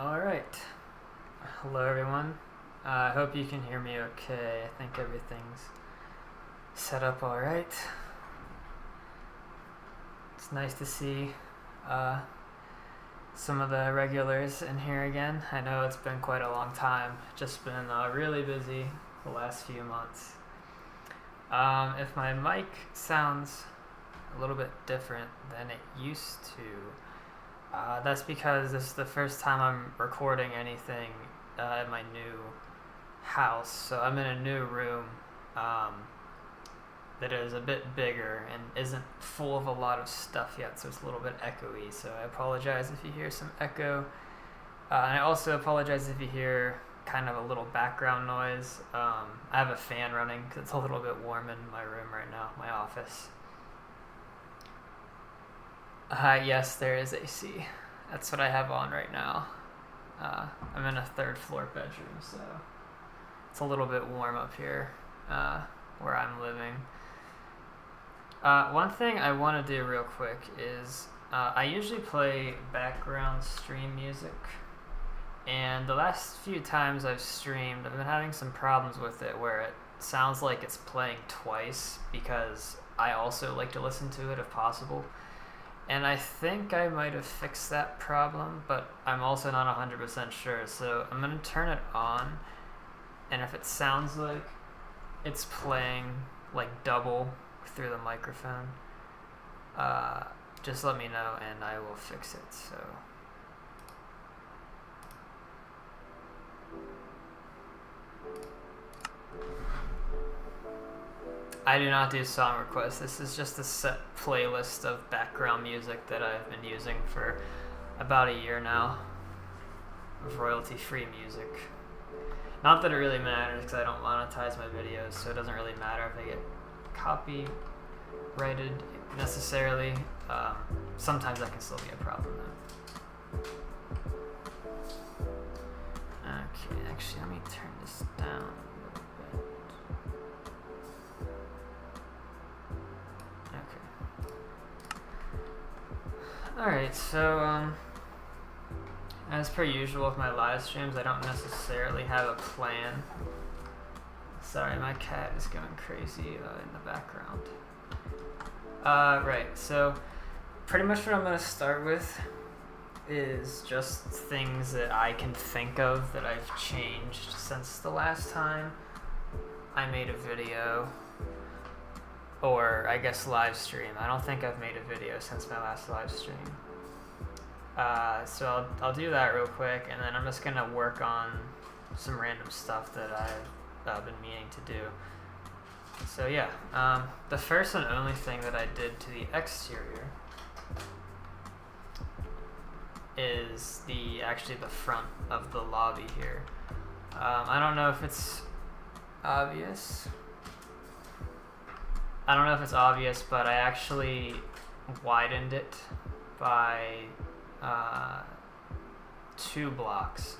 Alright. Hello everyone. I hope you can hear me okay. I think everything's set up alright. It's nice to see some of the regulars in here again. I know it's been quite a long time. Just been really busy the last few months. If my mic sounds a little bit different than it used to, that's because this is the first time I'm recording anything at my new house. So I'm in a new room that is a bit bigger and isn't full of a lot of stuff yet, so it's a little bit echoey. So I apologize if you hear some echo. And I also apologize if you hear kind of a little background noise. I have a fan running because it's a little bit warm in my room right now, my office. Yes, there is AC. That's what I have on right now. I'm in a third floor bedroom, so it's a little bit warm up here where I'm living. One thing I want to do real quick is I usually play background stream music, and the last few times I've streamed, I've been having some problems with it where it sounds like it's playing twice because I also like to listen to it if possible. And I think I might have fixed that problem, but I'm also not 100% sure. So I'm going to turn it on, and if it sounds like it's playing like double through the microphone, just let me know and I will fix it. So I do not do song requests. This is just a set playlist of background music that I've been using for about a year now, of royalty-free music. Not that it really matters because I don't monetize my videos, so it doesn't really matter if they get copyrighted necessarily. Sometimes that can still be a problem though. Okay, actually let me turn this down. Alright, so as per usual with my live streams, I don't necessarily have a plan. Sorry, my cat is going crazy in the background. Right, so pretty much what I'm going to start with is just things that I can think of that I've changed since the last time I made a video. Or, I guess, live stream. I don't think I've made a video since my last live stream. So I'll do that real quick, and then I'm just going to work on some random stuff that I've been meaning to do. So yeah, the first and only thing that I did to the exterior is actually the front of the lobby here. I don't know if it's obvious. But I actually widened it by 2 blocks.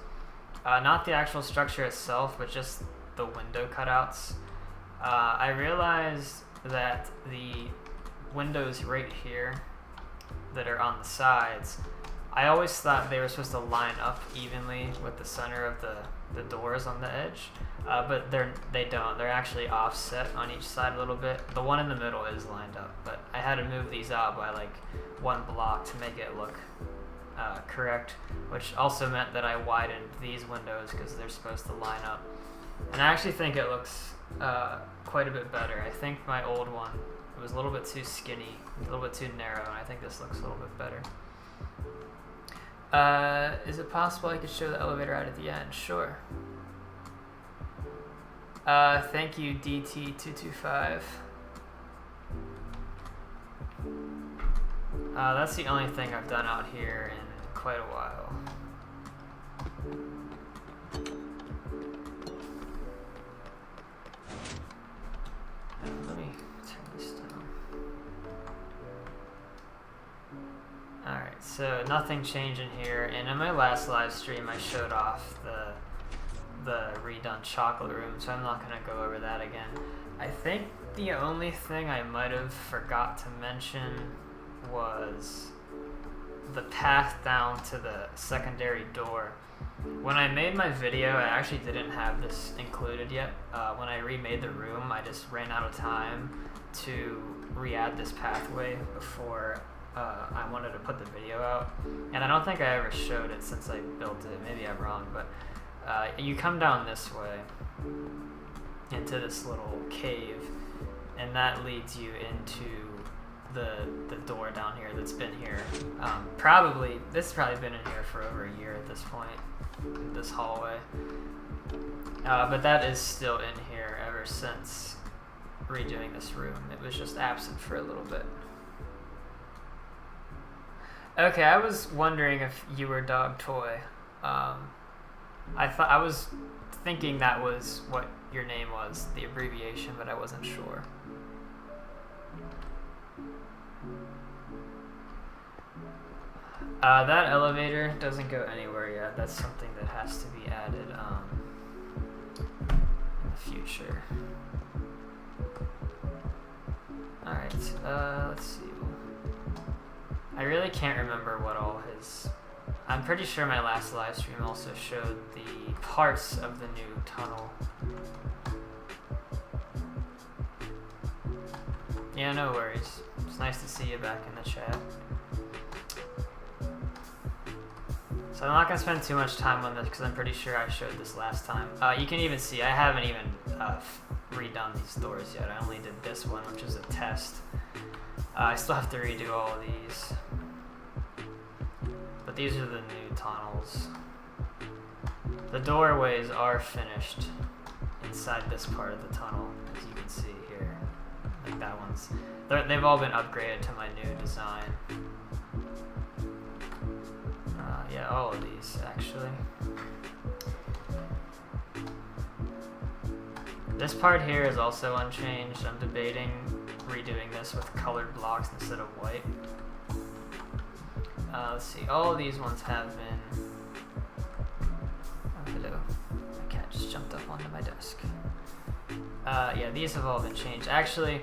Not the actual structure itself, but just the window cutouts. I realized that the windows right here that are on the sides, I always thought they were supposed to line up evenly with the center of the doors on the edge. But they don't. They're actually offset on each side a little bit. The one in the middle is lined up, but I had to move these out by like 1 block to make it look correct, which also meant that I widened these windows because they're supposed to line up. And I actually think it looks quite a bit better. I think my old one, it was a little bit too skinny, a little bit too narrow, and I think this looks a little bit better. Is it possible I could show the elevator out at the end? Sure. Thank you, DT225. That's the only thing I've done out here in quite a while. Let me turn this down. Alright, so nothing changed in here, and in my last live stream I showed off the redone chocolate room, so I'm not going to go over that again. I think the only thing I might have forgot to mention was the path down to the secondary door. When I made my video, I actually didn't have this included yet. When I remade the room, I just ran out of time to re-add this pathway before I wanted to put the video out. And I don't think I ever showed it since I built it. Maybe I'm wrong, but you come down this way into this little cave, and that leads you into the door down here that's been here. This has probably been in here for over a year at this point, this hallway. But that is still in here ever since redoing this room. It was just absent for a little bit. Okay, I was wondering if you were Dog Toy. I was thinking that was what your name was, the abbreviation, but I wasn't sure. That elevator doesn't go anywhere yet. That's something that has to be added in the future. Alright, let's see. I really can't remember what all his... I'm pretty sure my last live stream also showed the parts of the new tunnel. Yeah, no worries. It's nice to see you back in the chat. So I'm not going to spend too much time on this because I'm pretty sure I showed this last time. You can even see I haven't even redone these doors yet. I only did this one, which is a test. I still have to redo all of these. But these are the new tunnels. The doorways are finished inside this part of the tunnel, as you can see here. Like that one's... They've all been upgraded to my new design. Yeah, all of these, actually. This part here is also unchanged. I'm debating redoing this with colored blocks instead of white. Let's see, all of these ones have been... Oh, hello. My cat just jumped up onto my desk. Yeah, these have all been changed. Actually,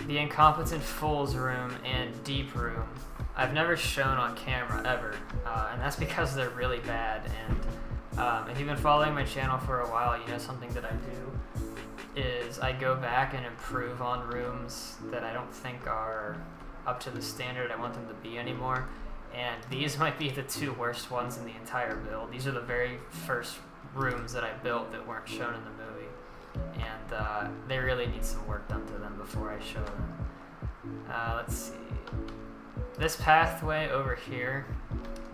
the Incompetent Fools room and Deep room, I've never shown on camera, ever. And that's because they're really bad. And if you've been following my channel for a while, you know something that I do is I go back and improve on rooms that I don't think are up to the standard I want them to be anymore. And these might be the two worst ones in the entire build. These are the very first rooms that I built that weren't shown in the movie. And they really need some work done to them before I show them. Let's see. This pathway over here,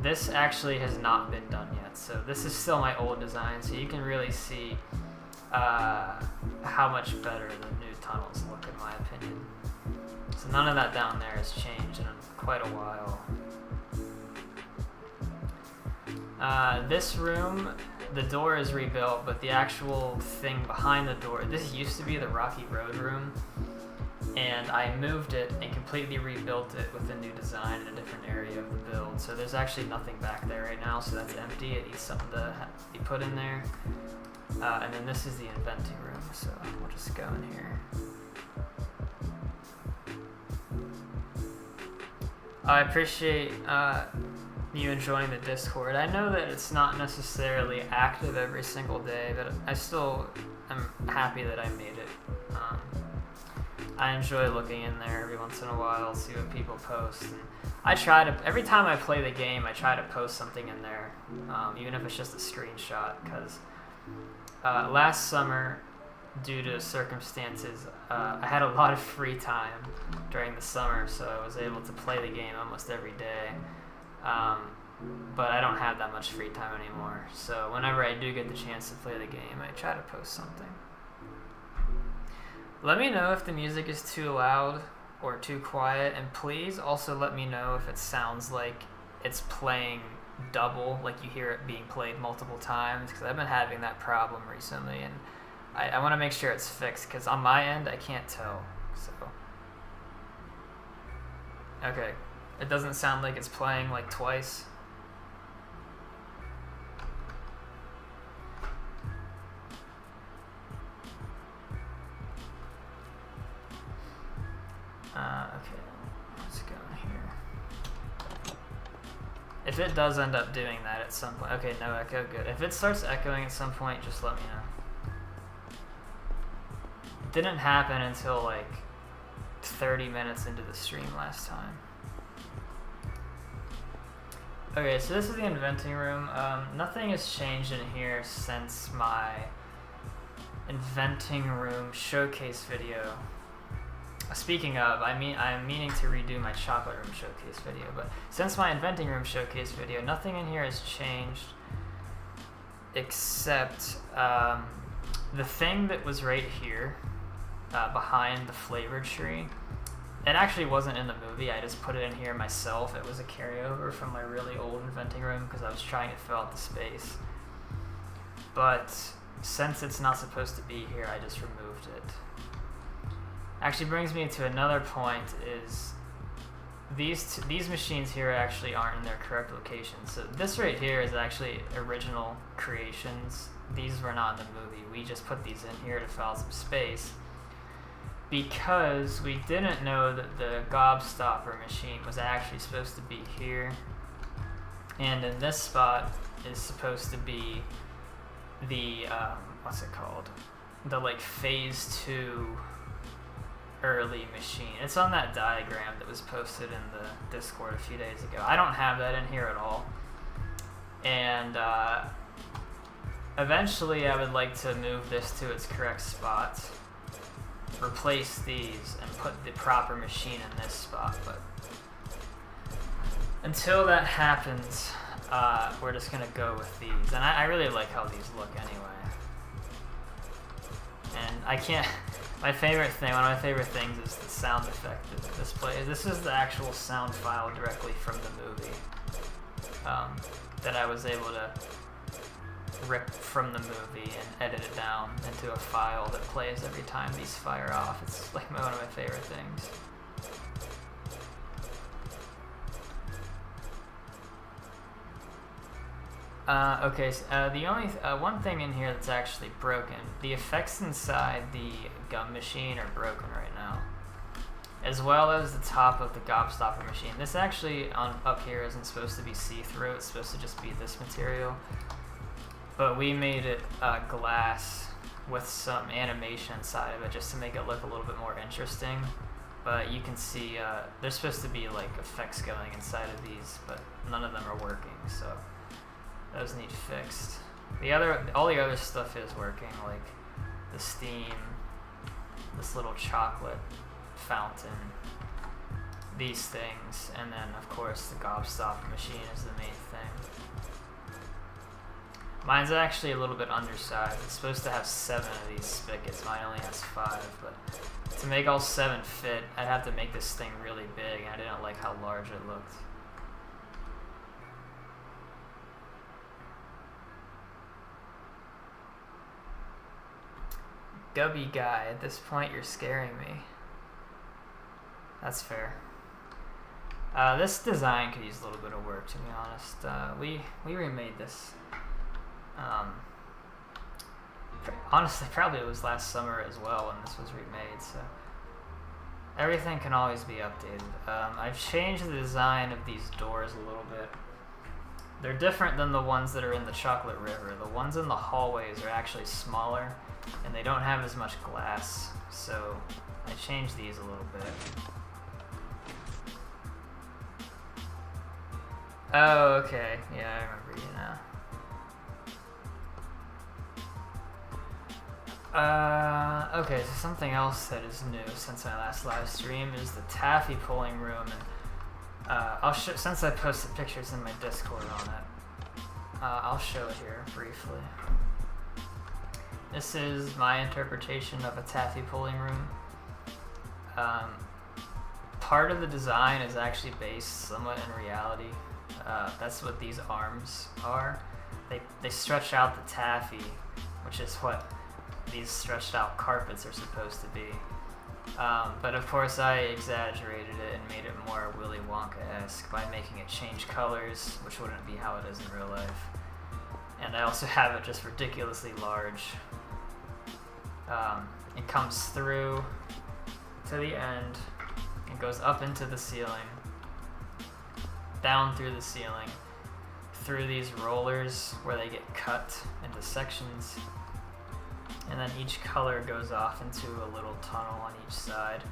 this actually has not been done yet. So this is still my old design, so you can really see how much better the new tunnels look, in my opinion. So none of that down there has changed in quite a while. This room, the door is rebuilt, but the actual thing behind the door, this used to be the Rocky Road room, and I moved it and completely rebuilt it with a new design in a different area of the build. So there's actually nothing back there right now, so that's empty. It needs something to be put in there. And then this is the inventing room, so we'll just go in here. I appreciate you enjoying the Discord. I know that it's not necessarily active every single day, but I still am happy that I made it. I enjoy looking in there every once in a while, see what people post. And I try to, every time I play the game, I try to post something in there, even if it's just a screenshot, because last summer, due to circumstances, I had a lot of free time during the summer, so I was able to play the game almost every day. But I don't have that much free time anymore, so whenever I do get the chance to play the game, I try to post something. Let me know if the music is too loud or too quiet, and please also let me know if it sounds like it's playing double, like you hear it being played multiple times, because I've been having that problem recently, and I want to make sure it's fixed, because on my end, I can't tell, so. Okay, it doesn't sound like it's playing like twice. Okay, let's go here. If it does end up doing that at some point, okay, no echo, good. If it starts echoing at some point, just let me know. It didn't happen until like 30 minutes into the stream last time. Okay, so this is the inventing room. Nothing has changed in here since my inventing room showcase video. Speaking of, I'm meaning to redo my chocolate room showcase video, but since my inventing room showcase video, nothing in here has changed except the thing that was right here behind the flavor tree. It actually wasn't in the movie, I just put it in here myself. It was a carryover from my really old inventing room because I was trying to fill out the space. But since it's not supposed to be here, I just removed it. Actually brings me to another point is these machines here actually aren't in their correct location. So this right here is actually original creations. These were not in the movie. We just put these in here to fill out some space because we didn't know that the gobstopper machine was actually supposed to be here. And in this spot is supposed to be the, what's it called? The like phase 2 early machine. It's on that diagram that was posted in the Discord a few days ago. I don't have that in here at all. And eventually I would like to move this to its correct spot, replace these, and put the proper machine in this spot. But until that happens, we're just gonna go with these. And I really like how these look anyway. And I can't... one of my favorite things is the sound effect that this plays. This is the actual sound file directly from the movie that I was able to rip from the movie and edit it down into a file that plays every time these fire off. It's like one of my favorite things. Okay, so, the only one thing in here that's actually broken, the effects inside the gum machine are broken right now, as well as the top of the gobstopper machine. This actually up here isn't supposed to be see-through, it's supposed to just be this material, but we made it glass with some animation inside of it just to make it look a little bit more interesting. But you can see there's supposed to be like effects going inside of these, but none of them are working, so those need fixed. All the other stuff is working, like the steam, this little chocolate fountain, these things, and then of course the gobstopper machine is the main thing. Mine's actually a little bit undersized. It's supposed to have 7 of these spigots. Mine only has 5, but to make all 7 fit, I'd have to make this thing really big, and I didn't like how large it looked. Gubby guy, at this point you're scaring me. That's fair. This design could use a little bit of work, to be honest. We remade this. Honestly, probably it was last summer as well when this was remade, so everything can always be updated. I've changed the design of these doors a little bit. They're different than the ones that are in the Chocolate River. The ones in the hallways are actually smaller, and they don't have as much glass, so I changed these a little bit. Oh, okay. Yeah, I remember you now. Okay, so something else that is new since my last live stream is the taffy pulling room, and I'll show, since I posted pictures in my Discord on it, I'll show it here briefly. This is my interpretation of a taffy pulling room. Part of the design is actually based somewhat in reality. That's what these arms are. They stretch out the taffy, which is what these stretched out carpets are supposed to be. But of course I exaggerated it and made it more Willy Wonka-esque by making it change colors, which wouldn't be how it is in real life. And I also have it just ridiculously large. It comes through to the end, it goes up into the ceiling, down through the ceiling, through these rollers where they get cut into sections, and then each color goes off into a little tunnel on each side,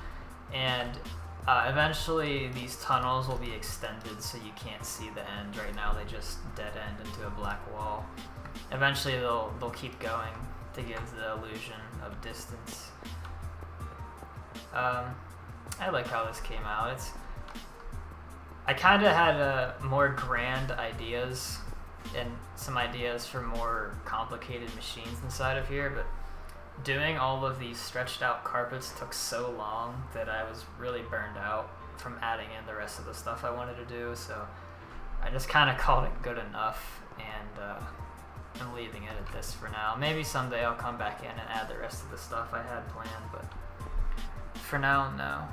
and eventually these tunnels will be extended so you can't see the end. Right now they just dead end into a black wall. Eventually they'll keep going to give the illusion of distance. I like how this came out. I kind of had more grand ideas and some ideas for more complicated machines inside of here, but doing all of these stretched out carpets took so long that I was really burned out from adding in the rest of the stuff I wanted to do, so I just kind of called it good enough, and I'm leaving it at this for now. Maybe someday I'll come back in and add the rest of the stuff I had planned, but for now, no.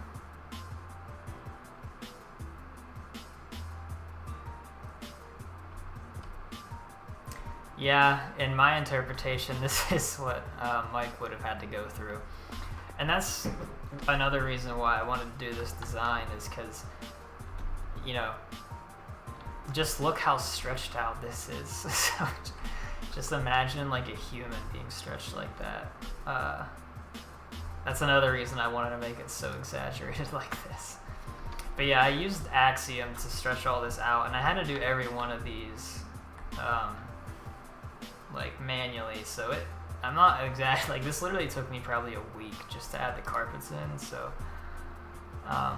Yeah, in my interpretation, this is what Mike would have had to go through. And that's another reason why I wanted to do this design, is because, you know, just look how stretched out this is. So just imagine like a human being stretched like that. That's another reason I wanted to make it so exaggerated like this. But yeah, I used Axiom to stretch all this out, and I had to do every one of these like manually, so I'm not exactly, like this literally took me probably a week just to add the carpets in, so I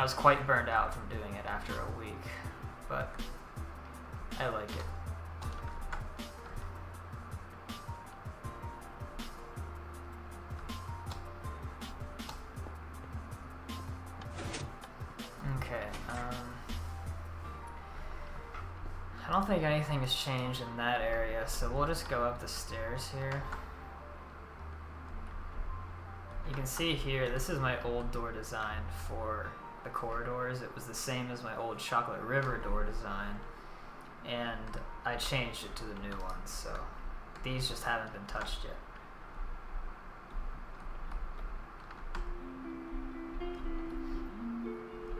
was quite burned out from doing it after a week, but I like it. Okay, I don't think anything has changed in that area, so we'll just go up the stairs here. You can see here, this is my old door design for the corridors. It was the same as my old Chocolate River door design, and I changed it to the new ones, so these just haven't been touched yet.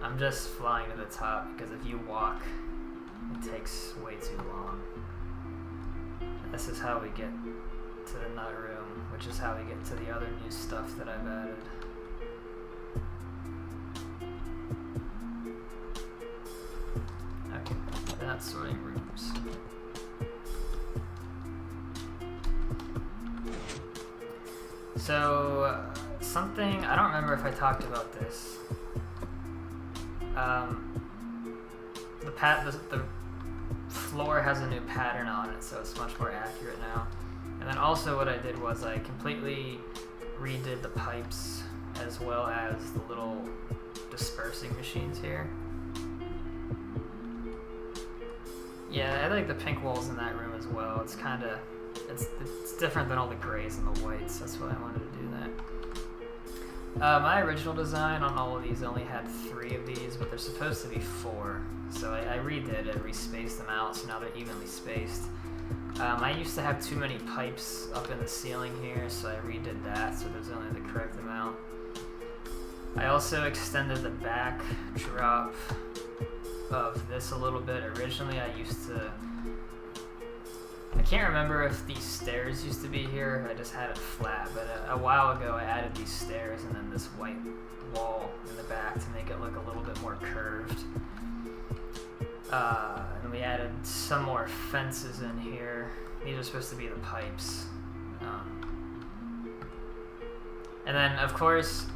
I'm just flying to the top because if you walk, it takes way too long. And this is how we get to the nut room, which is how we get to the other new stuff that I've added. Okay, the nut sorting rooms. So, something, I don't remember if I talked about this. The floor has a new pattern on it, so it's much more accurate now. And then also what I did was I completely redid the pipes as well as the little dispersing machines here. Yeah, I like the pink walls in that room as well. It's kind of, it's different than all the grays and the whites. That's why I wanted to do that. My original design on all of these only had 3 of these, but they're supposed to be 4. So I redid it, respaced them out, so now they're evenly spaced. I used to have too many pipes up in the ceiling here, so I redid that, so there's only the correct amount. I also extended the back drop of this a little bit. Originally I used to, I can't remember if these stairs used to be here, I just had it flat, but a while ago I added these stairs and then this white wall in the back to make it look a little bit more curved. And we added some more fences in here. These are supposed to be the pipes. And then, of course,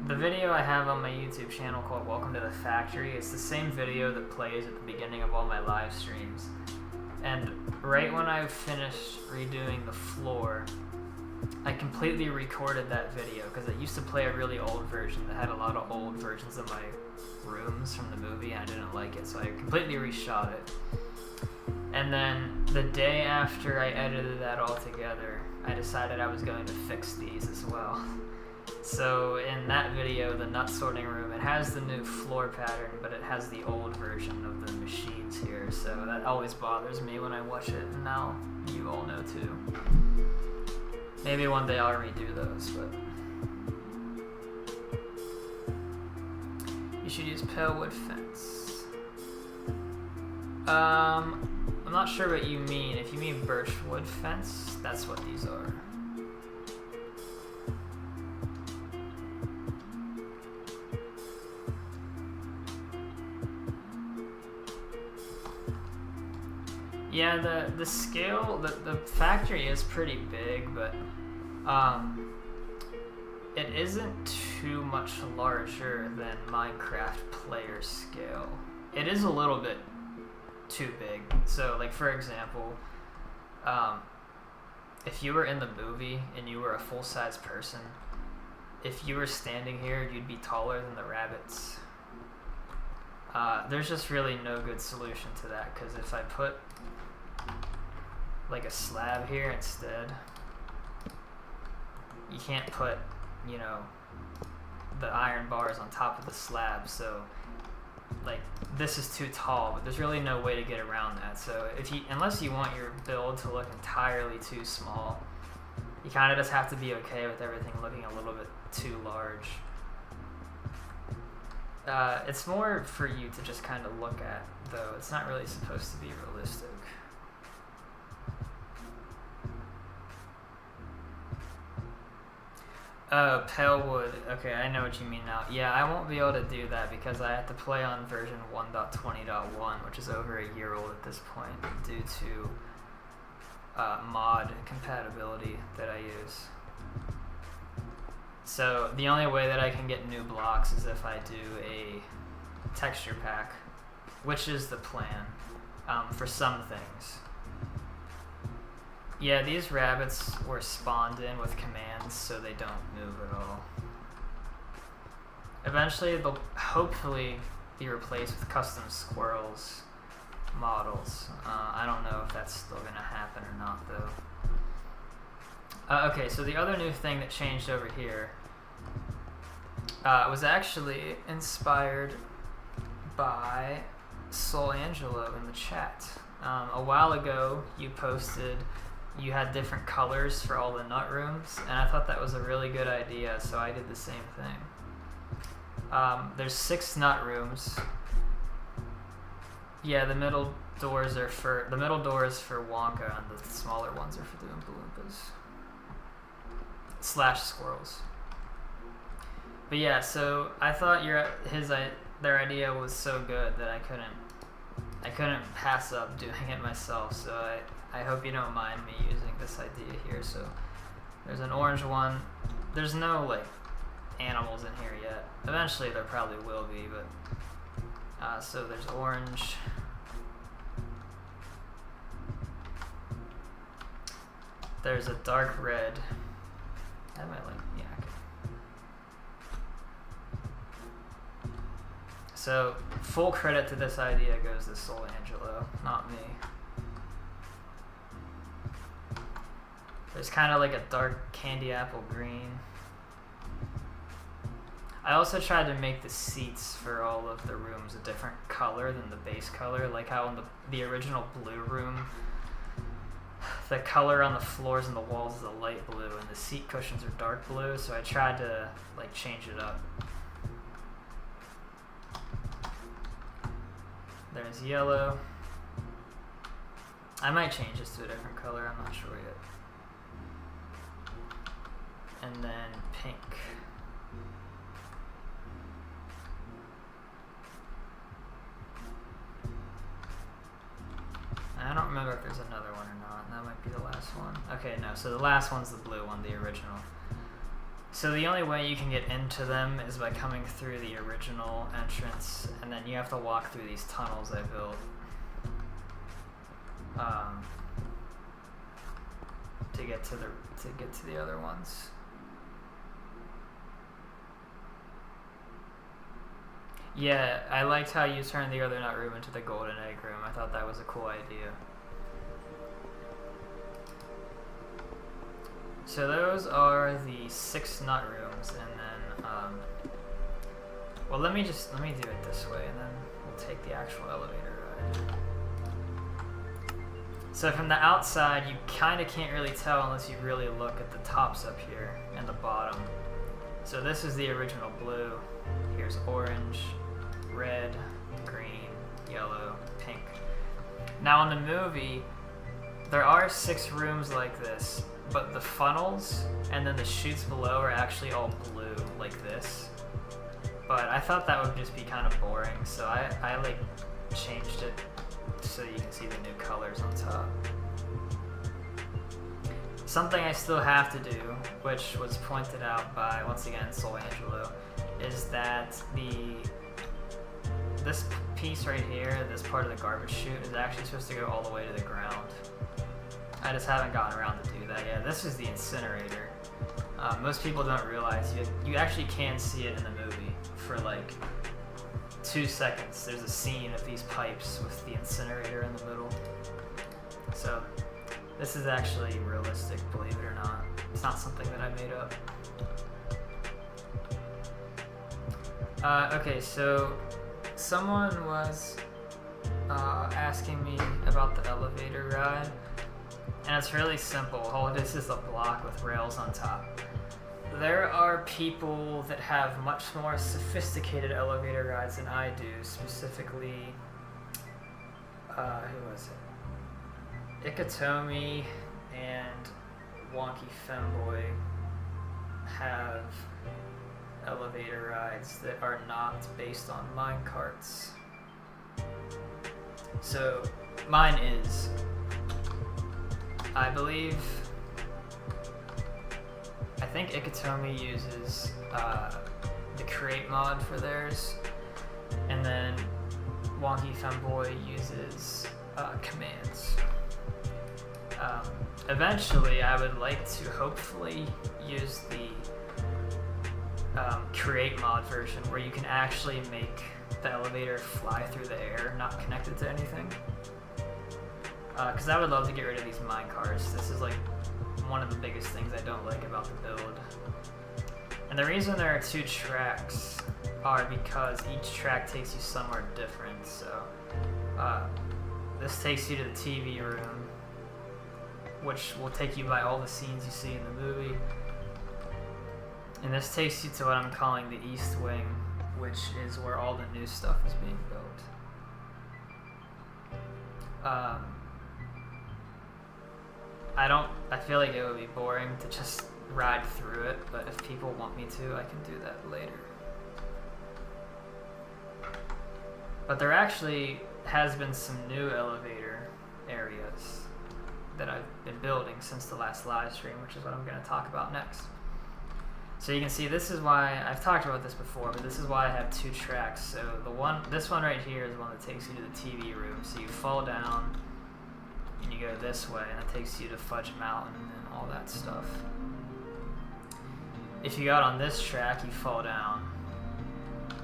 the video I have on my YouTube channel called Welcome to the Factory, it's the same video that plays at the beginning of all my live streams. And right when I finished redoing the floor, I completely recorded that video because it used to play a really old version that had a lot of old versions of my rooms from the movie, and I didn't like it, so I completely reshot it. And then the day after I edited that all together, I decided I was going to fix these as well. So in that video, the nut sorting room, it has the new floor pattern, but it has the old version of the machines here, so that always bothers me when I watch it, and now you all know too. Maybe one day I'll redo those, but you should use pale wood fence. I'm not sure what you mean. If you mean birch wood fence, that's what these are. Yeah, the scale, the factory is pretty big, but it isn't too much larger than Minecraft player scale. It is a little bit too big. So, like, for example, if you were in the movie and you were a full-size person, if you were standing here, you'd be taller than the rabbits. There's just really no good solution to that, because if I put like a slab here instead, you can't put, you know, the iron bars on top of the slab, so like this is too tall, but there's really no way to get around that. So if you, unless you want your build to look entirely too small, you kind of just have to be okay with everything looking a little bit too large. It's more for you to just kind of look at, though. It's not really supposed to be realistic. Oh, pale wood. Okay, I know what you mean now. Yeah, I won't be able to do that because I have to play on version 1.20.1, which is over a year old at this point, due to mod compatibility that I use. So the only way that I can get new blocks is if I do a texture pack, which is the plan for some things. Yeah, these rabbits were spawned in with commands, so they don't move at all. Eventually, they'll hopefully be replaced with custom squirrels models. I don't know if that's still going to happen or not, though. Okay, so the other new thing that changed over here was actually inspired by Soul Angelo in the chat. A while ago, you posted you had different colors for all the nut rooms, and I thought that was a really good idea, so I did the same thing. There's 6 nut rooms. Yeah, the middle doors are for Wonka, and the smaller ones are for the Oompa Loompas / squirrels. But yeah, so I thought their idea was so good that I couldn't pass up doing it myself. So I hope you don't mind me using this idea here. So there's an orange one. There's no like animals in here yet. Eventually there probably will be, but so there's orange. There's a dark red. I might like, yeah. So full credit to this idea goes to Soul Angelo, not me. There's kind of like a dark candy apple green. I also tried to make the seats for all of the rooms a different color than the base color, like how in the original blue room, the color on the floors and the walls is a light blue and the seat cushions are dark blue, so I tried to like change it up. There's yellow. I might change this to a different color, I'm not sure yet. And then pink. I don't remember if there's another one or not. That might be the last one. Okay, no, so the last one's the blue one, the original. So the only way you can get into them is by coming through the original entrance, and then you have to walk through these tunnels I built. To get to the other ones. Yeah, I liked how you turned the other nut room into the golden egg room. I thought that was a cool idea. So those are the 6 nut rooms, and then, well, let me do it this way, and then we'll take the actual elevator ride. So from the outside, you kind of can't really tell unless you really look at the tops up here and the bottom. So this is the original blue. Here's orange, red, green, yellow, pink. Now in the movie, there are 6 rooms like this, but the funnels and then the chutes below are actually all blue like this. But I thought that would just be kind of boring, so I like changed it so you can see the new colors on top. Something I still have to do, which was pointed out by, once again, Soul Angelo, is that this piece right here, this part of the garbage chute, is actually supposed to go all the way to the ground. I just haven't gotten around to do that yet. This is the incinerator. Most people don't realize you actually can see it in the movie for like 2 seconds. There's a scene of these pipes with the incinerator in the middle. So this is actually realistic, believe it or not. It's not something that I made up. Okay, so someone was asking me about the elevator ride, and it's really simple. All this is a block with rails on top. There are people that have much more sophisticated elevator rides than I do, specifically, who was it? Ikatomi and Wonky Femboy have elevator rides that are not based on minecarts. So mine is, I think Ikatomi uses the Create mod for theirs, and then Wonky Femboy uses commands. Eventually, I would like to hopefully use the Create mod version where you can actually make the elevator fly through the air, not connected to anything. Because I would love to get rid of these minecars. This is like one of the biggest things I don't like about the build. And the reason there are 2 tracks are because each track takes you somewhere different. So this takes you to the TV room, which will take you by all the scenes you see in the movie. And this takes you to what I'm calling the East Wing, which is where all the new stuff is being built. I feel like it would be boring to just ride through it, but if people want me to, I can do that later. But there actually has been some new elevator areas that I've been building since the last live stream, which is what I'm going to talk about next. So you can see this is why, I've talked about this before, but this is why I have 2 tracks. So this one right here is the one that takes you to the TV room. So you fall down and you go this way, and it takes you to Fudge Mountain and all that stuff. If you got on this track, you fall down.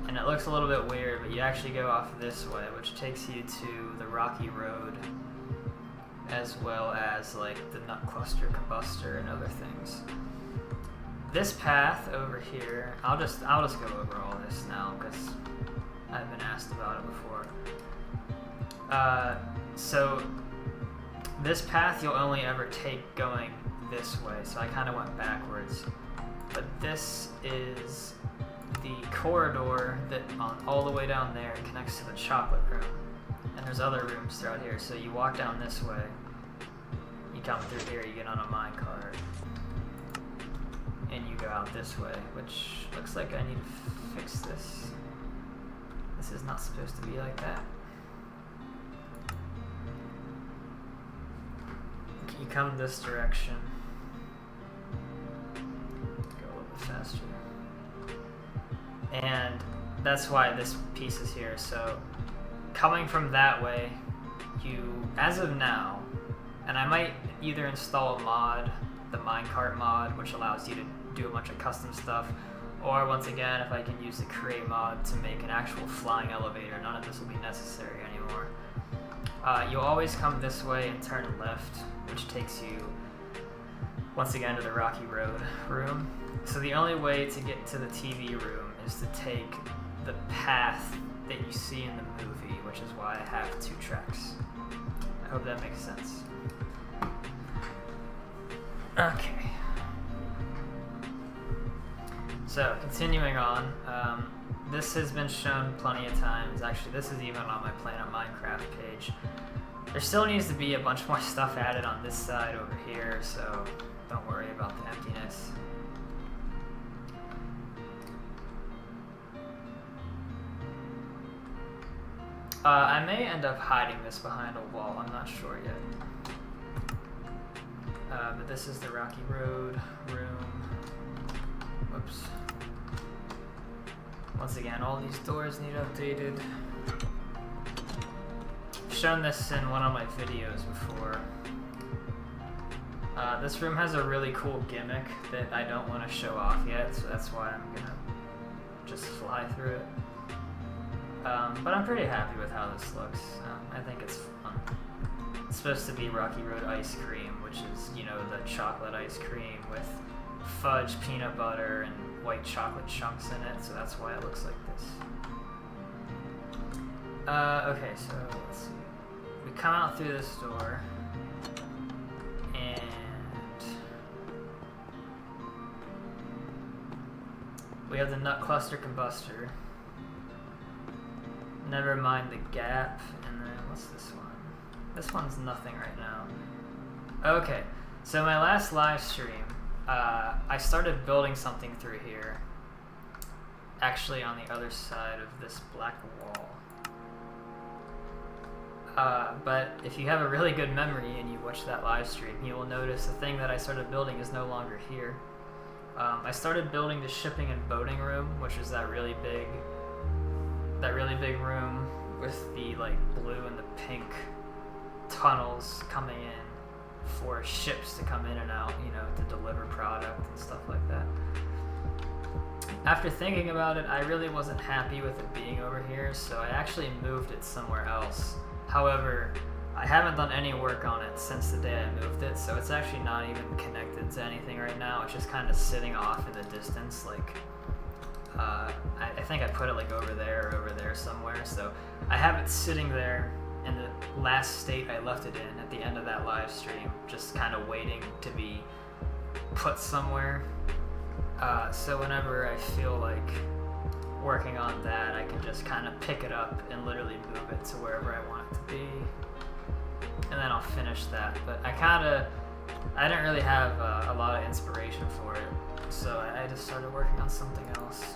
And it looks a little bit weird, but you actually go off this way, which takes you to the Rocky Road, as well as like the Nut Cluster Combuster and other things. This path over here, I'll just go over all this now because I've been asked about it before. So this path you'll only ever take going this way, so I kind of went backwards. But this is the corridor that all the way down there connects to the chocolate room. And there's other rooms throughout here, so you walk down this way, you come through here, you get on a minecart, and you go out this way, which looks like I need to fix this. This is not supposed to be like that. You come this direction. Go a little bit faster. And that's why this piece is here. So coming from that way, you, as of now, and I might either install a mod, the minecart mod, which allows you to do a bunch of custom stuff, or once again, if I can use the create mod to make an actual flying elevator, none of this will be necessary anymore. You'll always come this way and turn left, which takes you once again to the Rocky Road room. So the only way to get to the TV room is to take the path that you see in the movie, which is why I have 2 tracks. I hope that makes sense. Okay. So, continuing on, this has been shown plenty of times. Actually, this is even on my Planet Minecraft page. There still needs to be a bunch more stuff added on this side over here, so don't worry about the emptiness. I may end up hiding this behind a wall, I'm not sure yet. But this is the Rocky Road room. Whoops. Once again, all these doors need updated. I've shown this in one of my videos before. This room has a really cool gimmick that I don't want to show off yet, so that's why I'm gonna just fly through it. But I'm pretty happy with how this looks. I think it's fun. It's supposed to be Rocky Road ice cream, which is, you know, the chocolate ice cream with fudge, peanut butter, and white chocolate chunks in it, so that's why it looks like this. Okay, so let's see. We come out through this door, and we have the nut cluster combustor. Never mind the gap, and then what's this one? This one's nothing right now. Okay, so my last live stream, I started building something through here, actually on the other side of this black wall. But if you have a really good memory and you watch that live stream, you will notice the thing that I started building is no longer here. I started building the shipping and boating room, which is that really big room with the like blue and the pink tunnels coming in for ships to come in and out, you know, to deliver product and stuff like that. After thinking about it, I really wasn't happy with it being over here, so I actually moved it somewhere else. However, I haven't done any work on it since the day I moved it, so it's actually not even connected to anything right now. It's just kind of sitting off in the distance, like I think I put it like over there or over there somewhere, so I have it sitting there in the last state I left it in at the end of that live stream, just kind of waiting to be put somewhere. So whenever I feel like working on that, I can just kind of pick it up and literally move it to wherever I want it to be, and then I'll finish that. But I didn't really have a lot of inspiration for it, so I just started working on something else.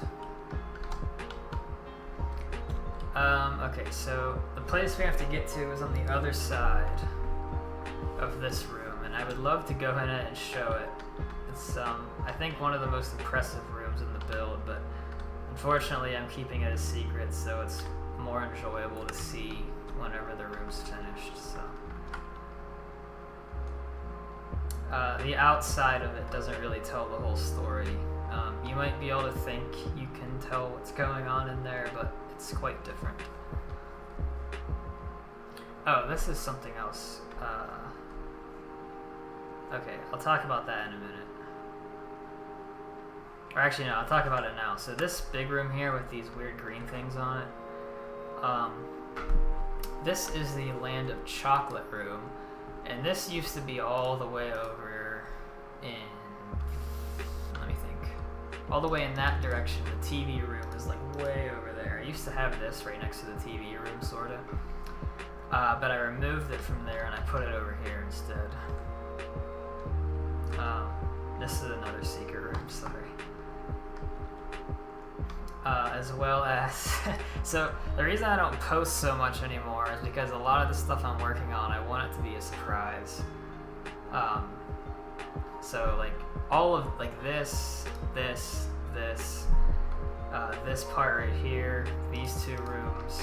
Okay, so the place we have to get to is on the other side of this room, and I would love to go in it and show it. It's, I think, one of the most impressive rooms in the build, but unfortunately I'm keeping it a secret, so it's more enjoyable to see whenever the room's finished, so. The outside of it doesn't really tell the whole story. You might be able to think you can tell what's going on in there, but it's quite different. Oh, this is something else. Okay, I'll talk about that in a minute. Or actually, no, I'll talk about it now. So this big room here with these weird green things on it, this is the Land of Chocolate room, and this used to be all the way over in, let me think, all the way in that direction. The TV room is like way over there. I used to have this right next to the TV room, sorta, but I removed it from there and I put it over here instead. This is another secret room, sorry. As well as, so the reason I don't post so much anymore is because a lot of the stuff I'm working on, I want it to be a surprise. So like all of like this part right here, these two rooms,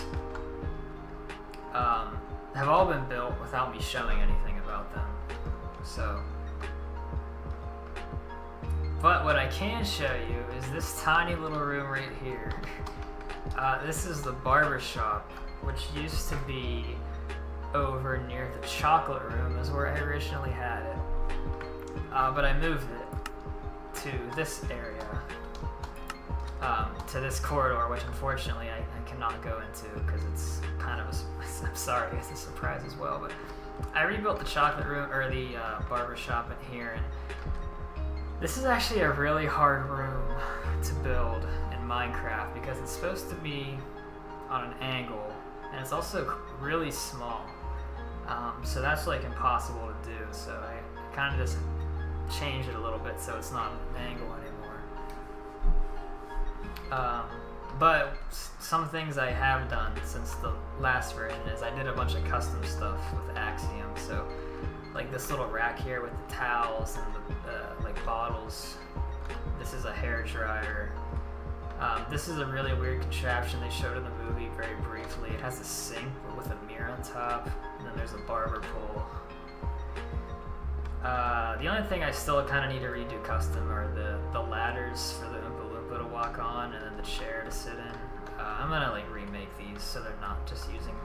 have all been built without me showing anything about them. So. But what I can show you is this tiny little room right here. This is the barber shop, which used to be over near the chocolate room, is where I originally had it. But I moved it to this area, to this corridor, which unfortunately I cannot go into because it's kind of I'm sorry, it's a surprise as well. But I rebuilt the chocolate room, or the barber shop in here, and this is actually a really hard room to build in Minecraft because it's supposed to be on an angle, and it's also really small. So that's like impossible to do. So I kind of just changed it a little bit so it's not an angle anymore. But some things I have done since the last version is I did a bunch of custom stuff with Axiom. So like this little rack here with the towels and the like bottles. This is a hair dryer. This is a really weird contraption they showed in the movie very briefly. It has a sink with a mirror on top, and then there's a barber pole. The only thing I still kind of need to redo custom are the ladders for the Oompa Loompa to walk on, and then the chair to sit in. I'm gonna like remake these so they're not just using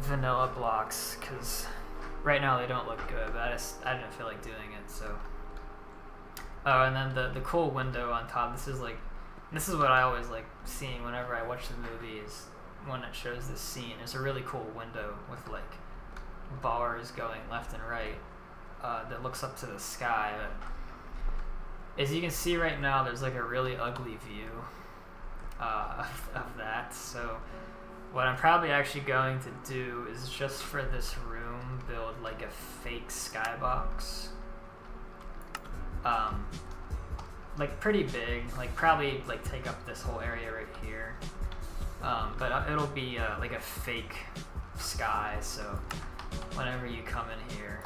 vanilla blocks, because right now they don't look good, but I didn't feel like doing it, so. Oh, and then the cool window on top, this is what I always like seeing whenever I watch the movie, is when it shows this scene. It's a really cool window with like bars going left and right that looks up to the sky. But as you can see right now, there's like a really ugly view of that. So what I'm probably actually going to do is just for this room build like a fake skybox. Like pretty big, like probably like take up this whole area right here. But it'll be like a fake sky, so whenever you come in here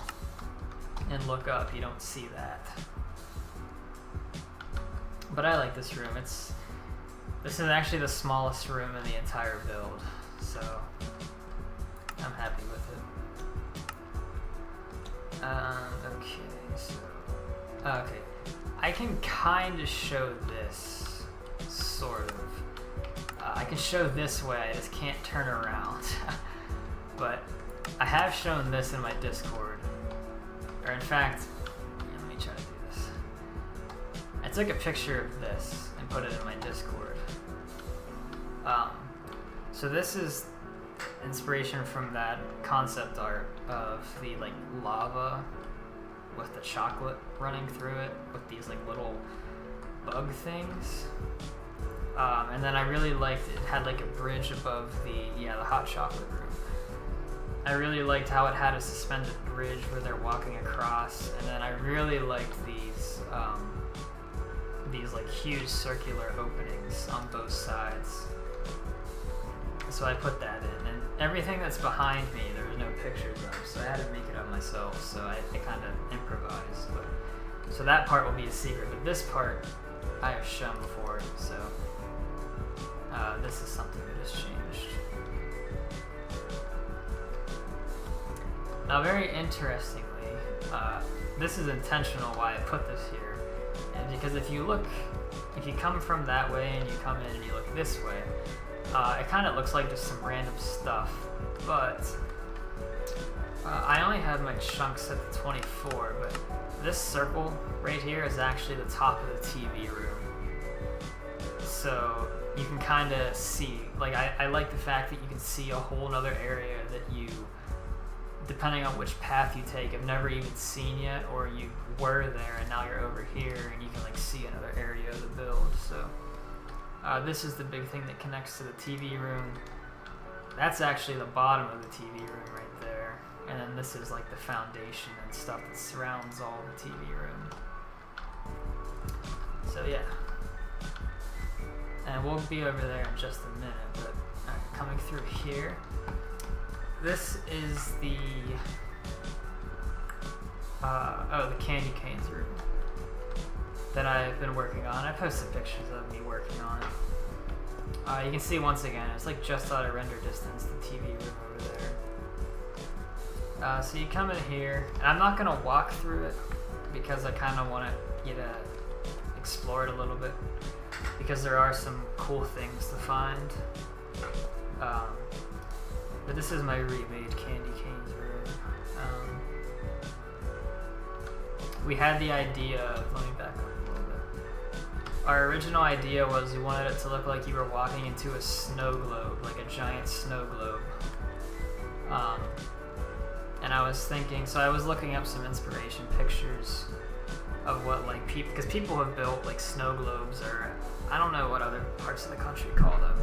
and look up, you don't see that. But I like this room. This is actually the smallest room in the entire build, so I'm happy with it. Okay, I can kind of show this, sort of. I can show this way, I just can't turn around. But I have shown this in my Discord. Or in fact, let me try to do this. I took a picture of this and put it in my Discord. So this is inspiration from that concept art of the like lava with the chocolate running through it with these like little bug things. And then I really liked it had like a bridge above the hot chocolate room. I really liked how it had a suspended bridge where they're walking across, and then I really liked these like huge circular openings on both sides. So I put that in, and everything that's behind me there were no pictures of, so I had to make it up myself, so I kind of improvised. So that part will be a secret, but this part I have shown before, so this is something that has changed. Now very interestingly, this is intentional why I put this here, and because if you come from that way and you come in and you look this way, it kind of looks like just some random stuff, but I only have my chunks set to 24, but this circle right here is actually the top of the TV room. So you can kind of see, like I like the fact that you can see a whole nother area that you, depending on which path you take, have never even seen yet, or you were there and now you're over here and you can like see another area of the build. So this is the big thing that connects to the TV room. That's actually the bottom of the TV room right there. And then this is like the foundation and stuff that surrounds all the TV room. So yeah. And we'll be over there in just a minute, but coming through here, this is the the candy canes room that I've been working on. I posted pictures of me working on it. You can see once again, it's like just out of render distance, the TV room over there. So you come in here, and I'm not gonna walk through it because I kind of want you to explore it a little bit, because there are some cool things to find. But this is my remade candy canes room. We had the idea of, let me back up a little bit. Our original idea was we wanted it to look like you were walking into a snow globe, like a giant snow globe. And I was thinking, so I was looking up some inspiration pictures of what like people, because people have built like snow globes, or I don't know what other parts of the country call them,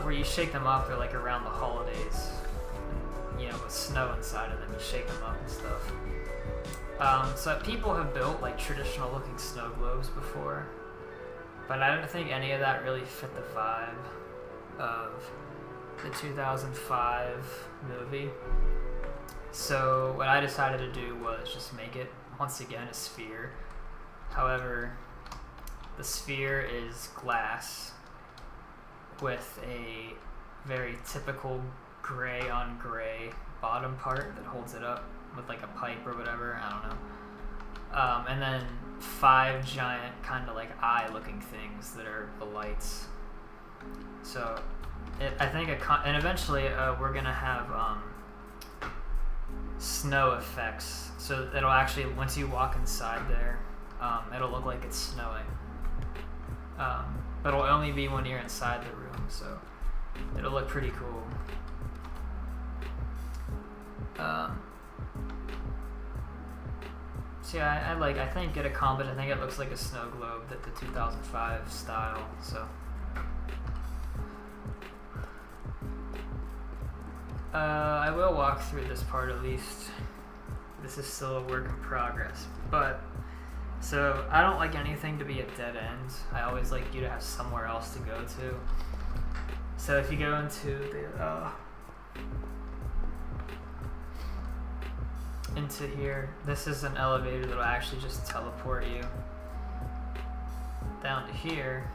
where you shake them up, they're like around the holidays. you know, with snow inside of them, you shake them up and stuff. So people have built like traditional looking snow globes before, but I don't think any of that really fit the vibe of the 2005 movie. So what I decided to do was just make it, once again, a sphere. However, the sphere is glass with a very typical gray on gray bottom part that holds it up with like a pipe or whatever, I don't know. And then 5 giant kind of like eye looking things that are the lights. So I think, and eventually we're gonna have snow effects. So it'll actually, once you walk inside there, it'll look like it's snowing. But it'll only be when you're inside the room, so it'll look pretty cool. So yeah, I think it accomplished. I think it looks like a snow globe, that the 2005 style. So I will walk through this part at least. This is still a work in progress, but so I don't like anything to be a dead end. I always like you to have somewhere else to go to. So if you go into into here, this is an elevator that'll actually just teleport you down to here,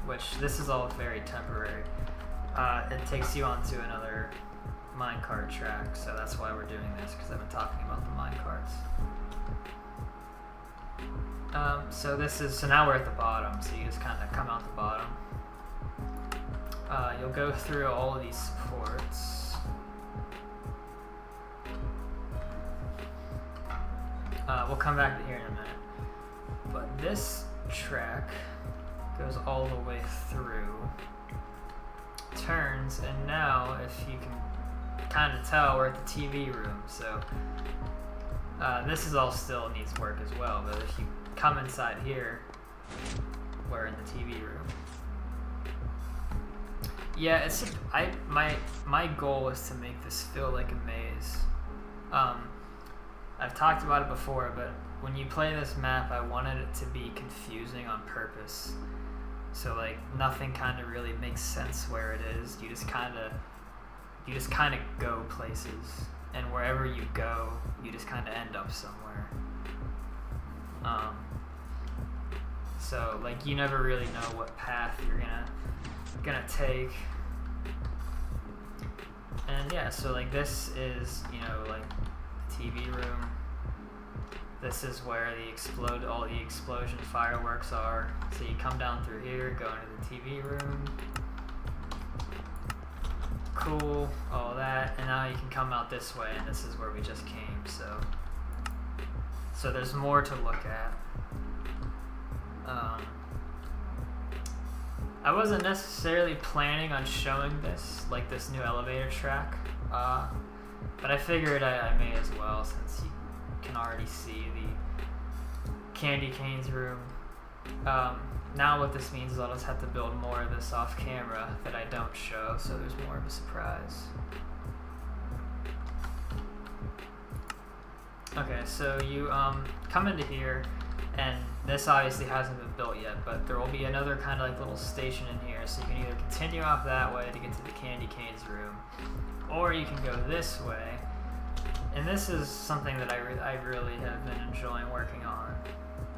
which this is all very temporary. It takes you onto another minecart track, so that's why we're doing this, because I've been talking about the minecarts. So now we're at the bottom, so you just kind of come out the bottom. You'll go through all of these supports. We'll come back to here in a minute. But this track goes all the way through, turns, and now, if you can kind of tell, we're at the TV room. So this is all still needs work as well, but if you come inside here, we're in the TV room. Yeah, my goal is to make this feel like a maze. I've talked about it before, but when you play this map, I wanted it to be confusing on purpose. So like nothing kind of really makes sense where it is. You just kind of go places, and wherever you go, you just kind of end up somewhere. So like you never really know what path you're gonna take. And yeah, so like this is, you know, like TV room. This is where all the explosion fireworks are. So you come down through here, go into the TV room. Cool, all that, and now you can come out this way, and this is where we just came. So there's more to look at. I wasn't necessarily planning on showing this, like this new elevator track, but I figured I may as well, since you can already see the candy canes room. Now what this means is I'll just have to build more of this off camera that I don't show, so there's more of a surprise. Okay, so you come into here, and this obviously hasn't been built yet, but there will be another kind of like little station in here, so you can either continue off that way to get to the candy canes room, or you can go this way. And this is something that I really have been enjoying working on.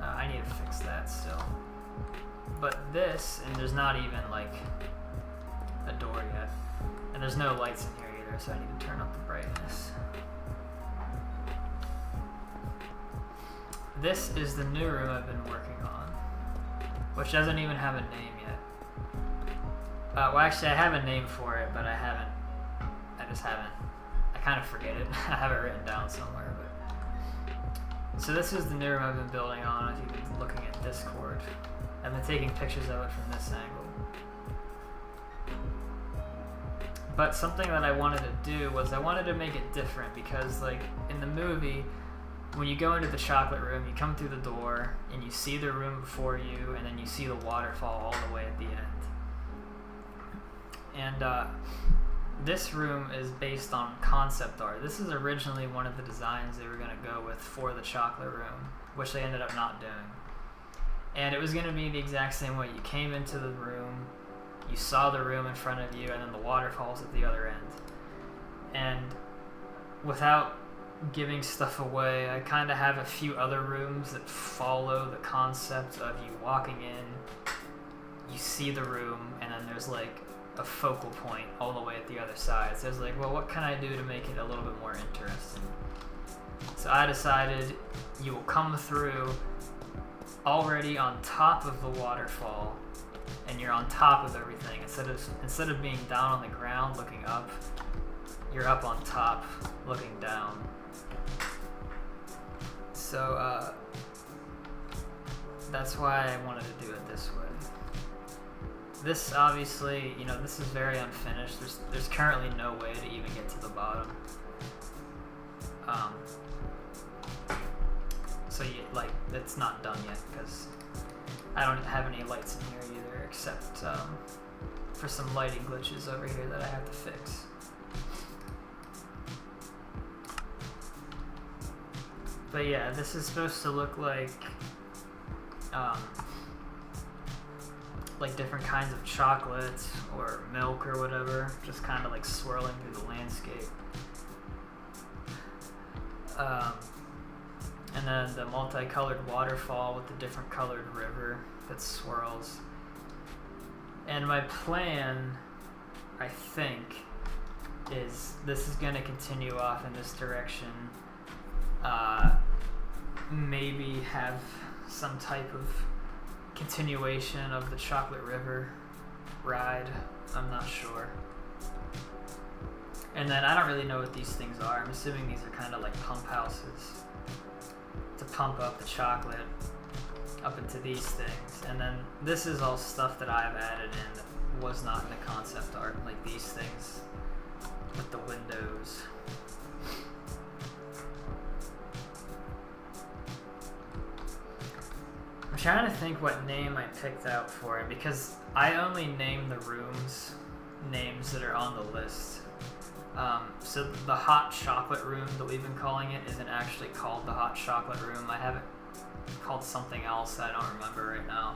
I need to fix that still. But this, and there's not even like a door yet, and there's no lights in here either, so I need to turn up the brightness. This is the new room I've been working on, which doesn't even have a name yet. Well, actually, I have a name for it, but I kind of forget it. I have it written down somewhere. But so this is the new room I've been building on. If you've been looking at Discord, I've been taking pictures of it from this angle. But something that I wanted to do was I wanted to make it different, because like in the movie, when you go into the chocolate room, you come through the door and you see the room before you, and then you see the waterfall all the way at the end. And this room is based on concept art. This is originally one of the designs they were going to go with for the chocolate room, which they ended up not doing. And it was going to be the exact same way. You came into the room, you saw the room in front of you, and then the waterfalls at the other end. And without giving stuff away, I kind of have a few other rooms that follow the concept of you walking in, you see the room, and then there's like a focal point all the way at the other side. So I was like, well, what can I do to make it a little bit more interesting? So I decided you will come through already on top of the waterfall, and you're on top of everything. Instead of being down on the ground looking up, you're up on top looking down. So that's why I wanted to do it this way. This obviously, you know, this is very unfinished. There's currently no way to even get to the bottom. So like it's not done yet because I don't have any lights in here either, except for some lighting glitches over here that I have to fix. But yeah, this is supposed to look like different kinds of chocolate or milk or whatever, just kind of like swirling through the landscape. And then the multicolored waterfall with the different colored river that swirls. And my plan, I think, is this is going to continue off in this direction. Maybe have some type of continuation of the Chocolate River ride. I'm not sure. And then I don't really know what these things are. I'm assuming these are kind of like pump houses to pump up the chocolate up into these things. And then this is all stuff that I've added in that was not in the concept art, like these things with the windows. I'm trying to think what name I picked out for it, because I only name the rooms names that are on the list. So the hot chocolate room that we've been calling it isn't actually called the hot chocolate room. I have it called something else that I don't remember right now,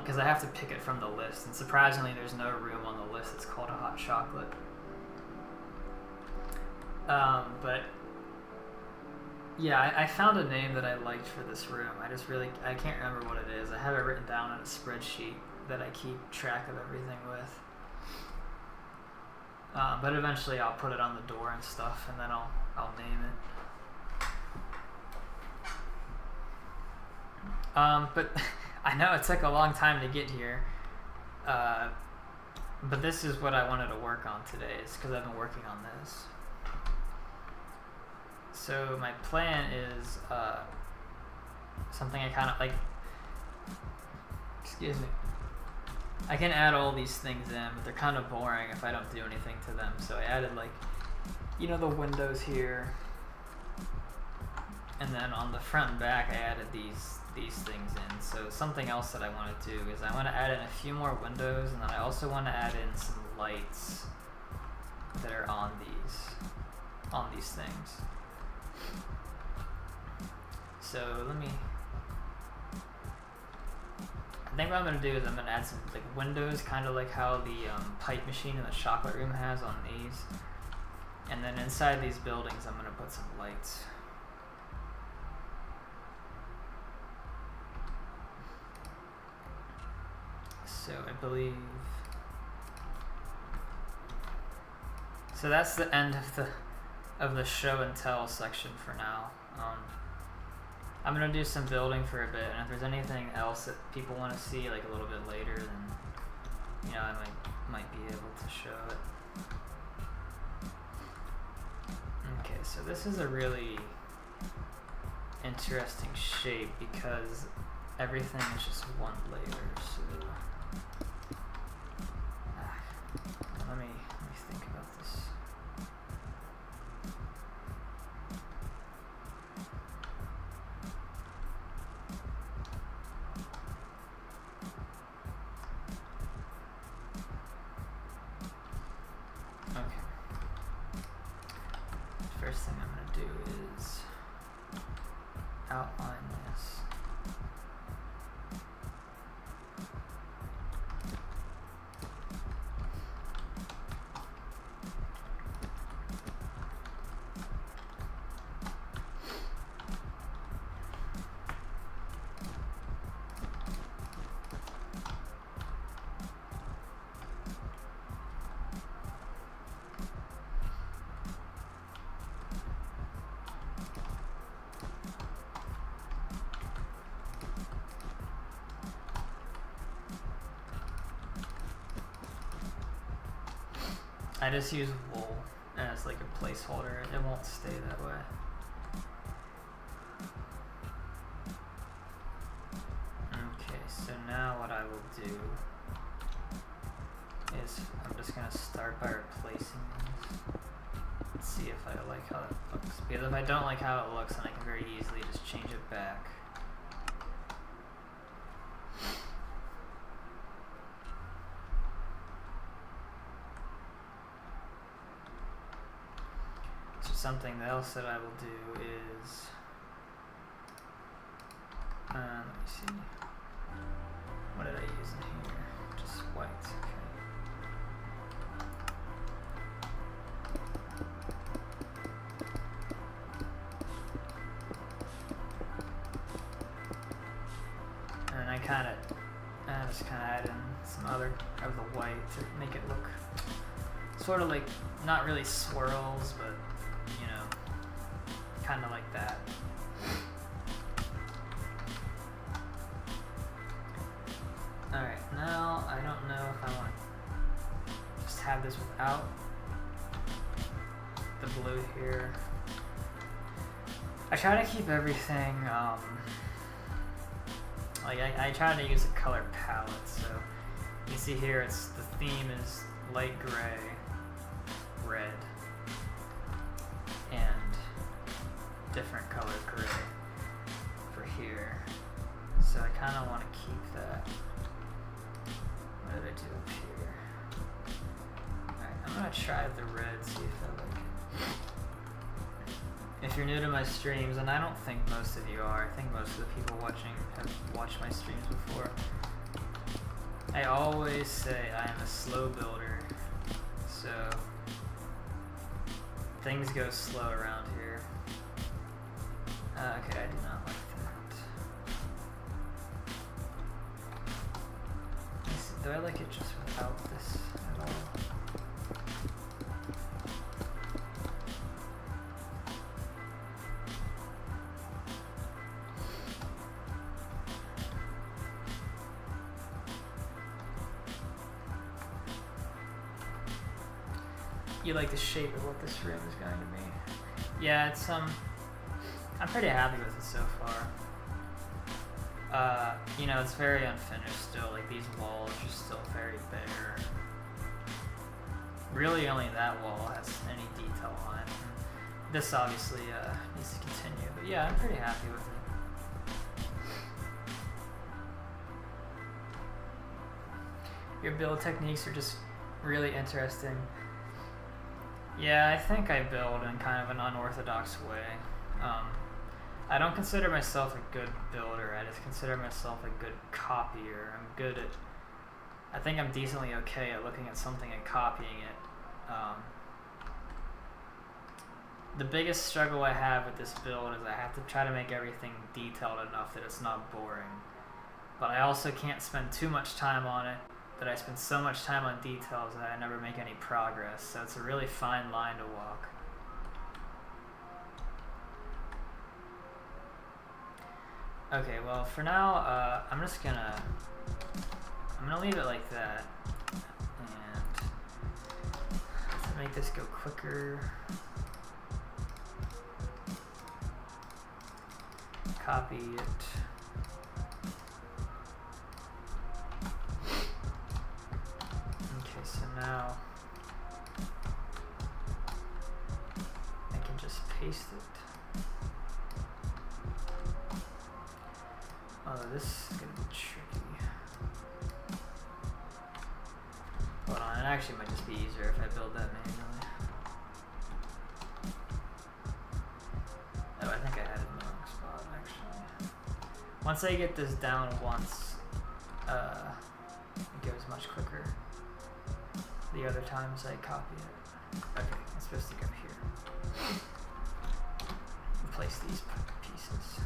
because I have to pick it from the list, and surprisingly there's no room on the list that's called a hot chocolate. But yeah, I found a name that I liked for this room. I can't remember what it is. I have it written down on a spreadsheet that I keep track of everything with. But eventually I'll put it on the door and stuff, and then I'll name it. But I know it took a long time to get here. But this is what I wanted to work on today, is because I've been working on this. So my plan is something I kind of like. Excuse me. I can add all these things in, but they're kind of boring if I don't do anything to them. So I added, like, you know, the windows here, and then on the front and back I added these things in. So something else that I want to do is I want to add in a few more windows, and then I also want to add in some lights that are on these things. So I think what I'm going to do is I'm going to add some like windows, kind of like how the pipe machine in the chocolate room has on these. And then inside these buildings I'm going to put some lights. So I believe... So that's the end of the show and tell section for now. I'm gonna do some building for a bit, and if there's anything else that people want to see like a little bit later, then you know I might be able to show it. Okay, so this is a really interesting shape because everything is just one layer. So let me think about this. outline this. I just use wool as like a placeholder. It won't stay that way. Okay, so now what I will do is I'm just gonna start by replacing these. Let's see if I like how it looks. Because if I don't like how it looks, then I can very easily just change it back. Something else that I will do is, let me see, what did I use in here? Just white, okay. And I just kind of add in some other of the white to make it look sort of like, not really swirls, but you know, kind of like that. Alright, now I don't know if I want to just have this without the blue here. I try to keep everything, like I try to use a color palette, so you see here it's the theme is light gray, red, and different color gray for here. So I kind of want to keep that. What did I do up here? Alright, I'm going to try the red, see if I like it. If you're new to my streams, and I don't think most of you are, I think most of the people watching have watched my streams before, I always say I am a slow builder, so things go slow around here. Okay, I do not like that. Let's see, do I like it just without this at all? You like the shape of what this room is going to be. Yeah, it's I'm pretty happy with it so far. You know, it's very unfinished still, like these walls are still very bare. Really only that wall has any detail on it. And this obviously needs to continue, but yeah, I'm pretty happy with it. Your build techniques are just really interesting. Yeah, I think I build in kind of an unorthodox way. I don't consider myself a good builder, I just consider myself a good copier. I'm good at, I think I'm decently okay at looking at something and copying it. The biggest struggle I have with this build is I have to try to make everything detailed enough that it's not boring. But I also can't spend too much time on it, that I spend so much time on details that I never make any progress. So it's a really fine line to walk. Okay, well for now, I'm gonna leave it like that, and to make this go quicker, copy it. Okay, so now I can just paste it. Oh, this is gonna be tricky. Hold on, it actually might just be easier if I build that manually. Oh, I think I had it in the wrong spot, actually. Once I get this down once, it goes much quicker. The other times I copy it. Okay, it's supposed to go here. Replace these pieces.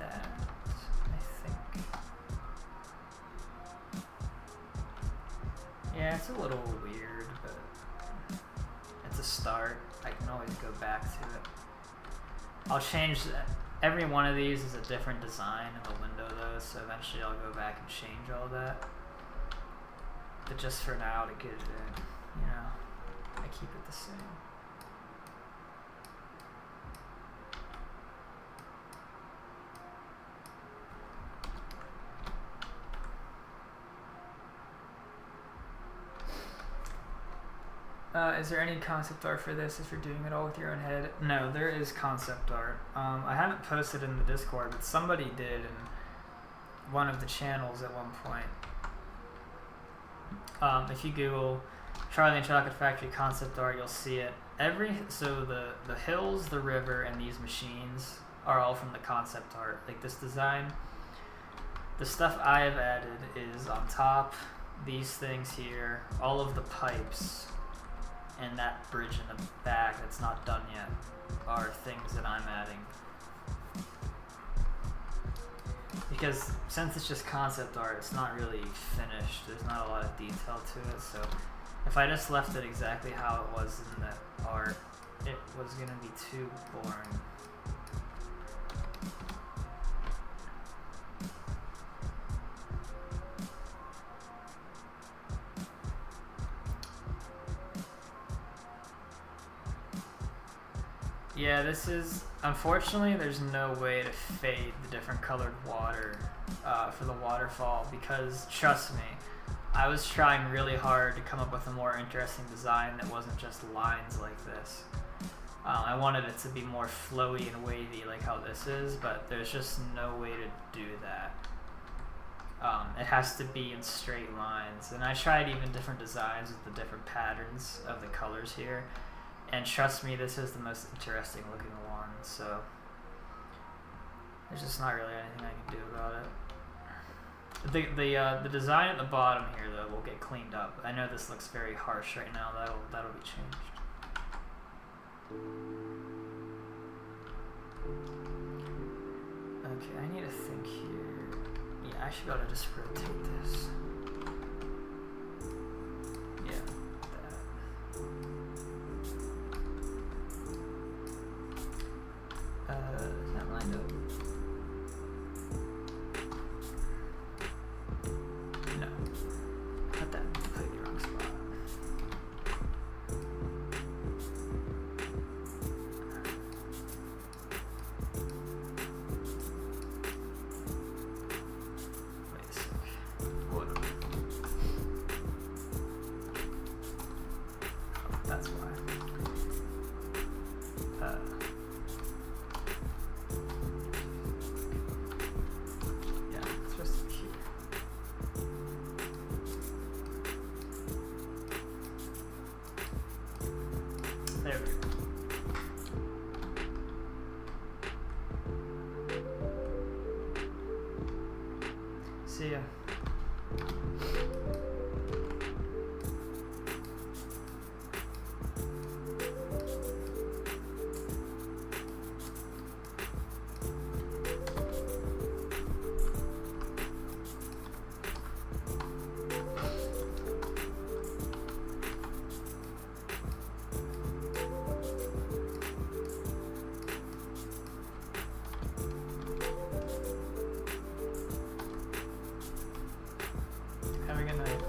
That, I think. Yeah, it's a little weird, but it's a start. I can always go back to it. I'll change that. Every one of these is a different design in the window though, so eventually I'll go back and change all that. But just for now, to get it in, you know, I keep it the same. Is there any concept art for this if you're doing it all with your own head? No, there is concept art. I haven't posted in the Discord, but somebody did in one of the channels at one point. If you Google Charlie and Chocolate Factory concept art, you'll see it. So the hills, the river, and these machines are all from the concept art. Like this design, the stuff I have added is on top, these things here, all of the pipes, and that bridge in the back that's not done yet are things that I'm adding. Because since it's just concept art, it's not really finished. There's not a lot of detail to it, so if I just left it exactly how it was in the art, it was going to be too boring. Yeah, this is, unfortunately, there's no way to fade the different colored water for the waterfall because, trust me, I was trying really hard to come up with a more interesting design that wasn't just lines like this. I wanted it to be more flowy and wavy like how this is, but there's just no way to do that. It has to be in straight lines, and I tried even different designs with the different patterns of the colors here. And trust me, this is the most interesting looking one, so there's just not really anything I can do about it. The design at the bottom here though will get cleaned up. I know this looks very harsh right now, that'll be changed. Okay, I need to think here. Yeah, I should be able to just rotate this. Yeah, that. Is that lined up? No. Put that in the completely wrong spot. Wait a sec. What? Oh, that's why. There we go. See ya. Have a good night.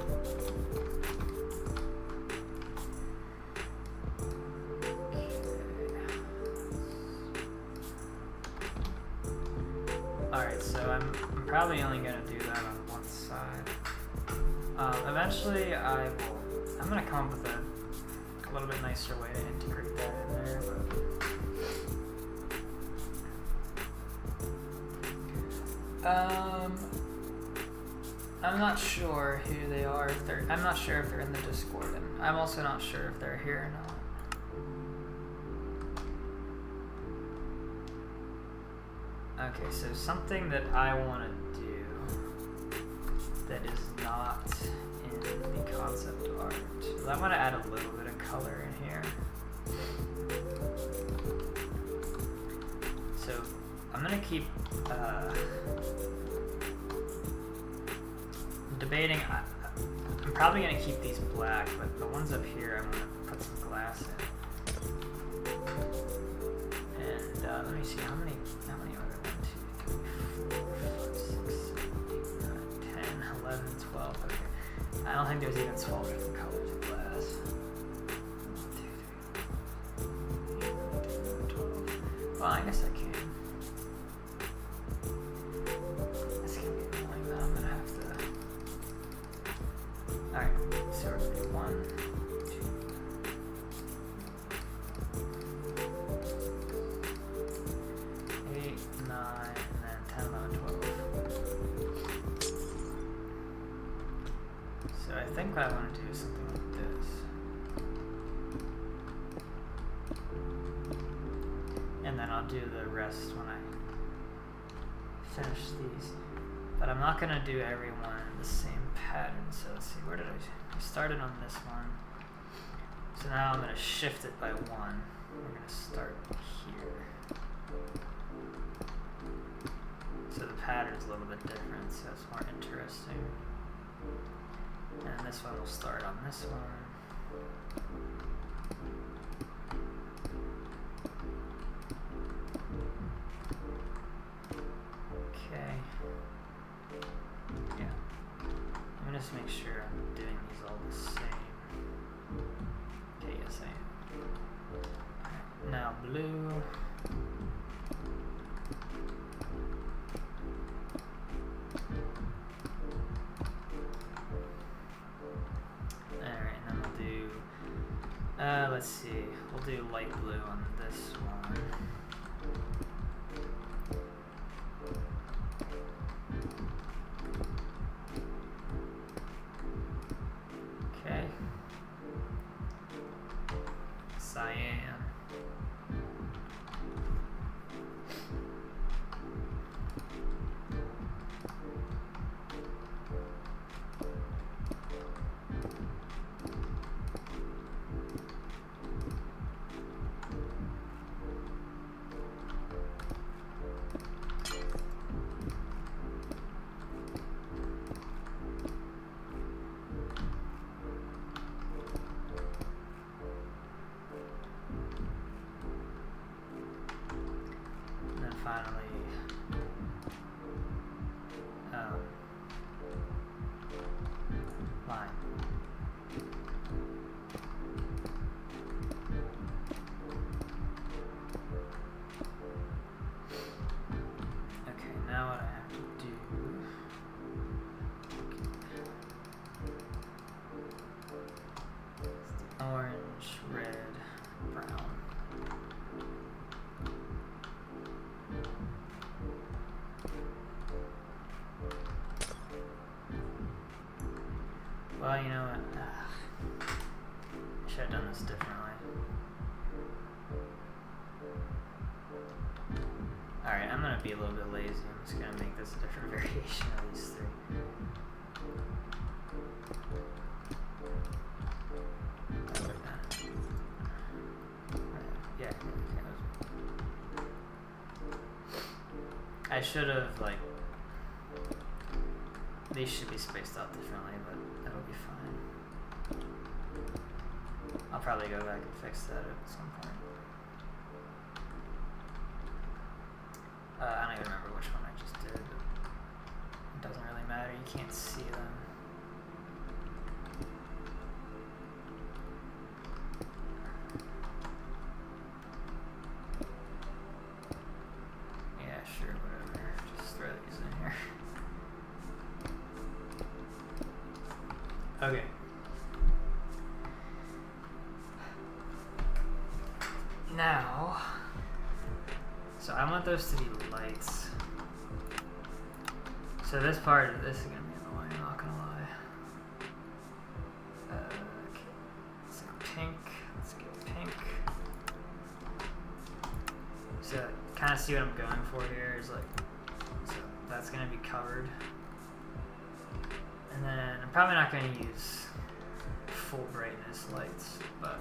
Alright, so I'm probably only going to do that on one side. Eventually I'm going to come up with a little bit nicer way to integrate that in there, but I'm not sure who they are. I'm not sure if they're in the Discord, and I'm also not sure if they're here or not. Okay, so something that I want to do that is not in the concept art is I want to add a little bit of color in here. So I'm going to keep debating. I'm probably going to keep these black, but the ones up here I'm going to put some glass in. And let me see, how many are there? 1, 2, 3, 4, 5, 6, 7, 8, 9, 10, 11, 12. Okay. I don't think there's even 12 different colors of glass. 1, 2, 3, 4, 12. Well, I guess I can. It's gonna be annoying though. I'm gonna have to. Alright, so we're gonna do 1, 2, 8, 9, and then 10, 11, 12. So I think what I want to do is something like this. And then I'll do the rest when I finish these. But I'm not going to do every one in the same pattern. So let's see, where did I started on this one. So now I'm going to shift it by 1. We're going to start here. So the pattern's a little bit different, so it's more interesting. And this one will start on this one. Okay. Yeah. Let me just make sure I'm doing these all the same. Okay, yes I am. Alright, now blue. Alright, and then we'll do, let's see, we'll do light blue on this one. Okay. Cyan. Finally, line. Okay, now what I have to do is orange, red, brown. Well, you know what? I should have done this differently. Alright, I'm gonna be a little bit lazy. I'm just gonna make this a different variation of these 3. Yeah, I should have, like, these should be spaced out differently, but that'll be fine. I'll probably go back and fix that at some point. I don't even remember which one I just did. It doesn't really matter, you can't see them. Yeah, sure, whatever. Just throw these in here. Okay. Now, so I want those to be lights. So this part, this is gonna be annoying, not gonna see what I'm going for here is like, so that's gonna be covered. And then I'm probably not gonna use full brightness lights, but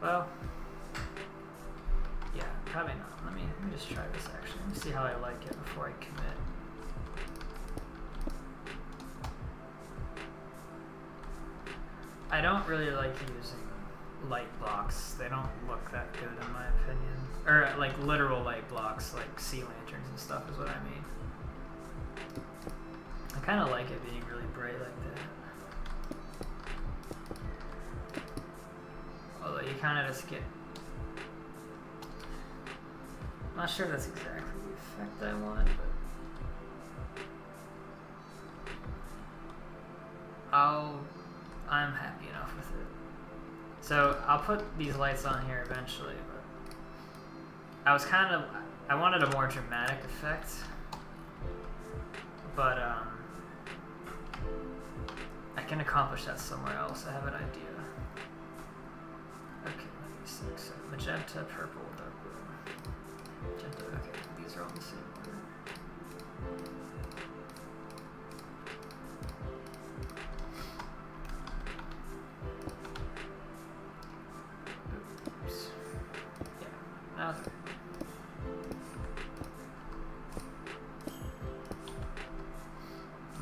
well, yeah, probably not. Let me just try this actually. Let me see how I like it before I commit. I don't really like using light blocks. They don't look that good in my opinion. Or like literal light blocks, like sea lanterns and stuff is what I mean. I kind of like it being really bright like that. Although you kind of just get... I'm not sure if that's exactly the effect I want, but... I'm happy enough with it. So I'll put these lights on here eventually, but I wanted a more dramatic effect, but I can accomplish that somewhere else. I have an idea. Okay, let me see. So magenta, purple, dark blue. Magenta, okay, these are all the same order.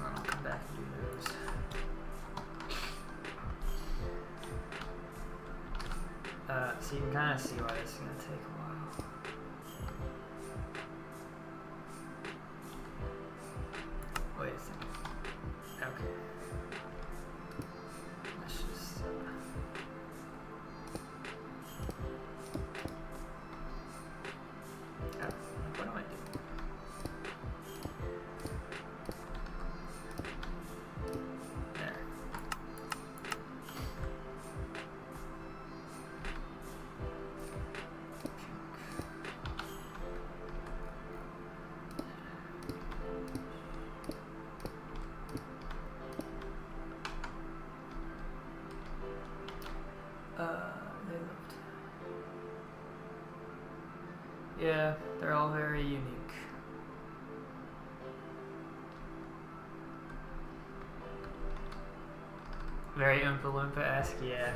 I'll come back and do those. So you can kind of see why this is going to take a while. Wait a second. Okay. Let's just... what do I do? There. They lived. Yeah, they're all very unique. Very Oompa Loompa-esque, yeah.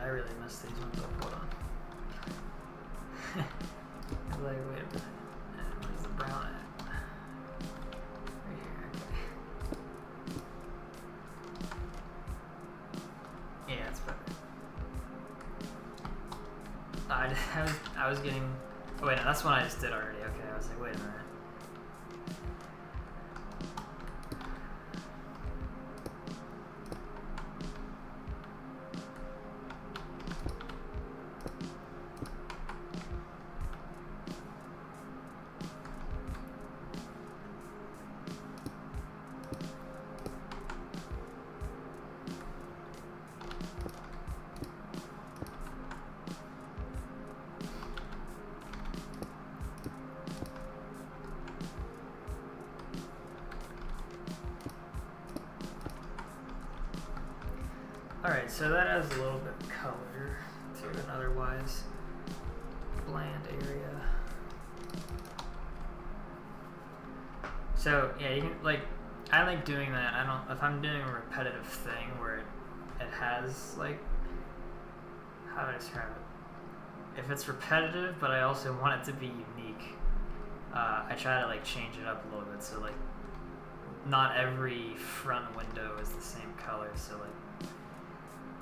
I really messed these ones up. Hold on. I was like, wait a minute. Where's the brown at? Right here. Okay. Yeah, it's better. I was getting. Oh wait, no, that's one I just did already. Okay, I was like, wait a minute. Alright, so that adds a little bit of color to an otherwise bland area. So yeah, you can like, I like doing that. I don't, if I'm doing a repetitive thing where it has like, how do I describe it? If it's repetitive, but I also want it to be unique, I try to like change it up a little bit. So like, not every front window is the same color. So like,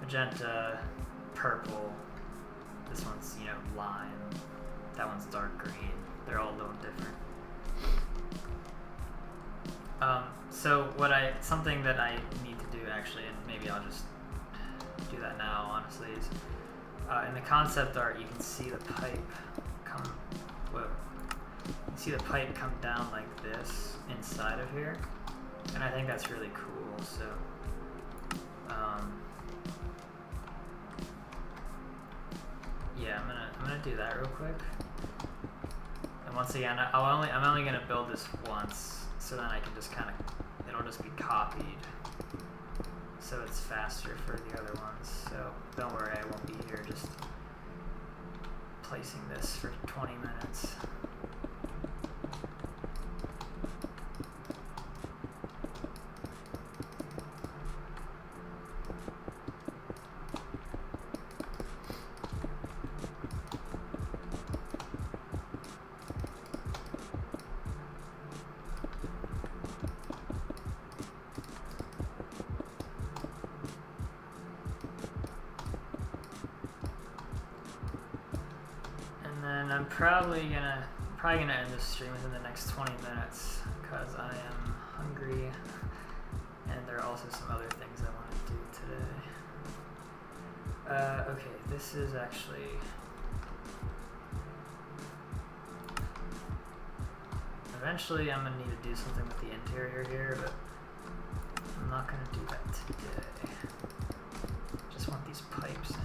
magenta, purple. This one's, you know, lime. That one's dark green. They're all a little different. So something that I need to do actually, and maybe I'll just do that now, honestly, is in the concept art you can see the pipe come, whoa, you can see the pipe come down like this inside of here, and I think that's really cool. So yeah, I'm gonna do that real quick. And once again, I'm only gonna build this once, so then I can just kind of, it'll just be copied, so it's faster for the other ones. So don't worry, I won't be here just placing this for 20 minutes. And I'm probably gonna end this stream within the next 20 minutes because I am hungry, and there are also some other things I want to do today. Okay, this is actually, eventually I'm gonna need to do something with the interior here, but I'm not gonna do that today. Just want these pipes in.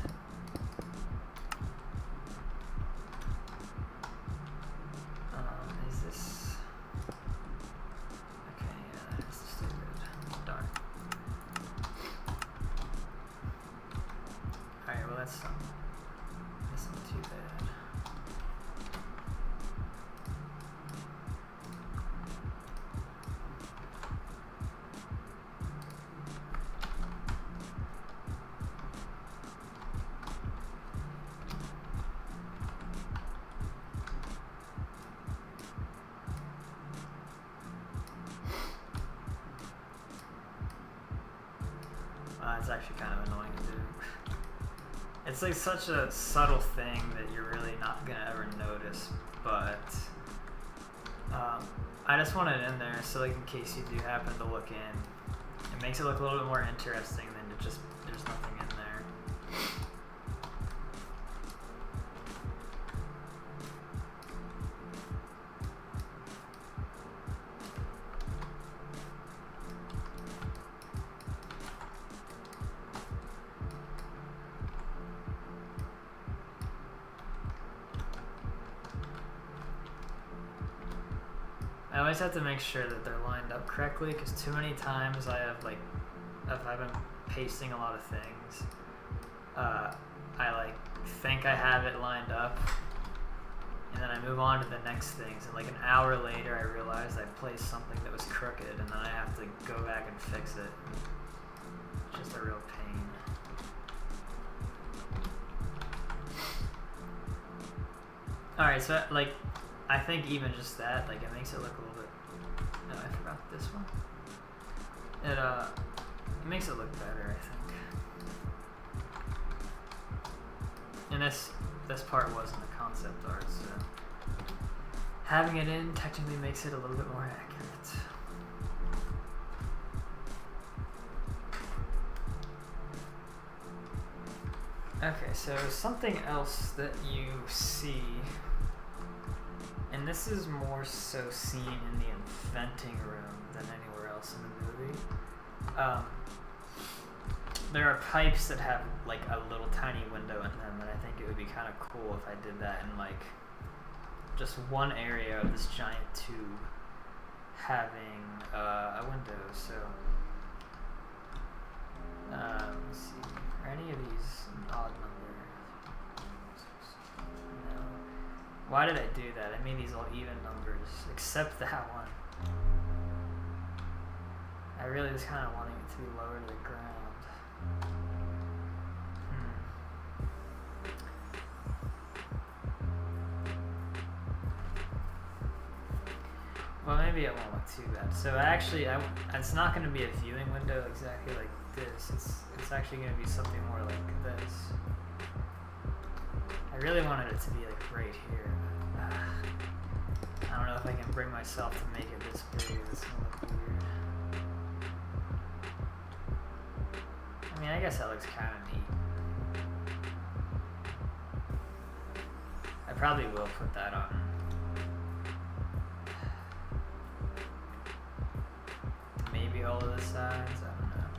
It's actually kind of annoying to do. It's like such a subtle thing that you're really not gonna ever notice, but I just want it in there so like in case you do happen to look in, it makes it look a little bit more interesting than to just, there's nothing in there. I always have to make sure that they're lined up correctly, because too many times I have like, if I've been pasting a lot of things, I like think I have it lined up, and then I move on to the next things, and like an hour later I realized I placed something that was crooked, and then I have to go back and fix it. It's just a real pain. Alright, so like, I think even just that, like, it makes it look a little bit, no, I forgot this one. It makes it look better, I think. And this part wasn't a concept art, so having it in technically makes it a little bit more accurate. Okay, so something else that you see, and this is more so seen in the inventing room than anywhere else in the movie. There are pipes that have like a little tiny window in them, and I think it would be kind of cool if I did that in like just one area of this giant tube having a window. So let's see. Are any of these an odd number? No. Why did I do that? I made these all even numbers, except that one. I really was kind of wanting it to be lower to the ground. Well, maybe it won't look too bad. So actually, it's not going to be a viewing window exactly like this. It's actually going to be something more like this. I really wanted it to be like right here. I don't know if I can bring myself to make it this big. It's going to look weird. I mean, I guess that looks kind of neat. I probably will put that on. Maybe all of the sides, I don't know.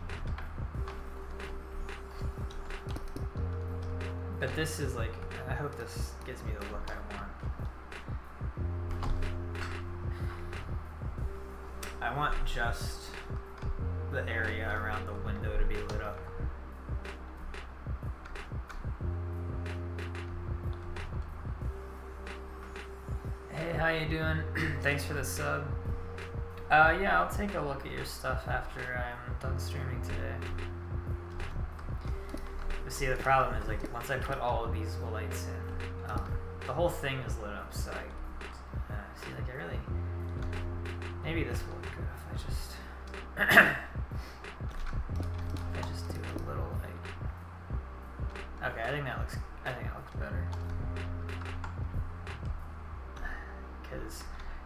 But this is like, I hope this gives me the look I want. I want just the area around the window to be lit up. Hey, how you doing? Thanks for the sub. Yeah, I'll take a look at your stuff after I'm done streaming today. But see, the problem is, like, once I put all of these lights in, the whole thing is lit up, so I see, like, I really, maybe this will look good if I just, do a little, like, okay, I think that looks better.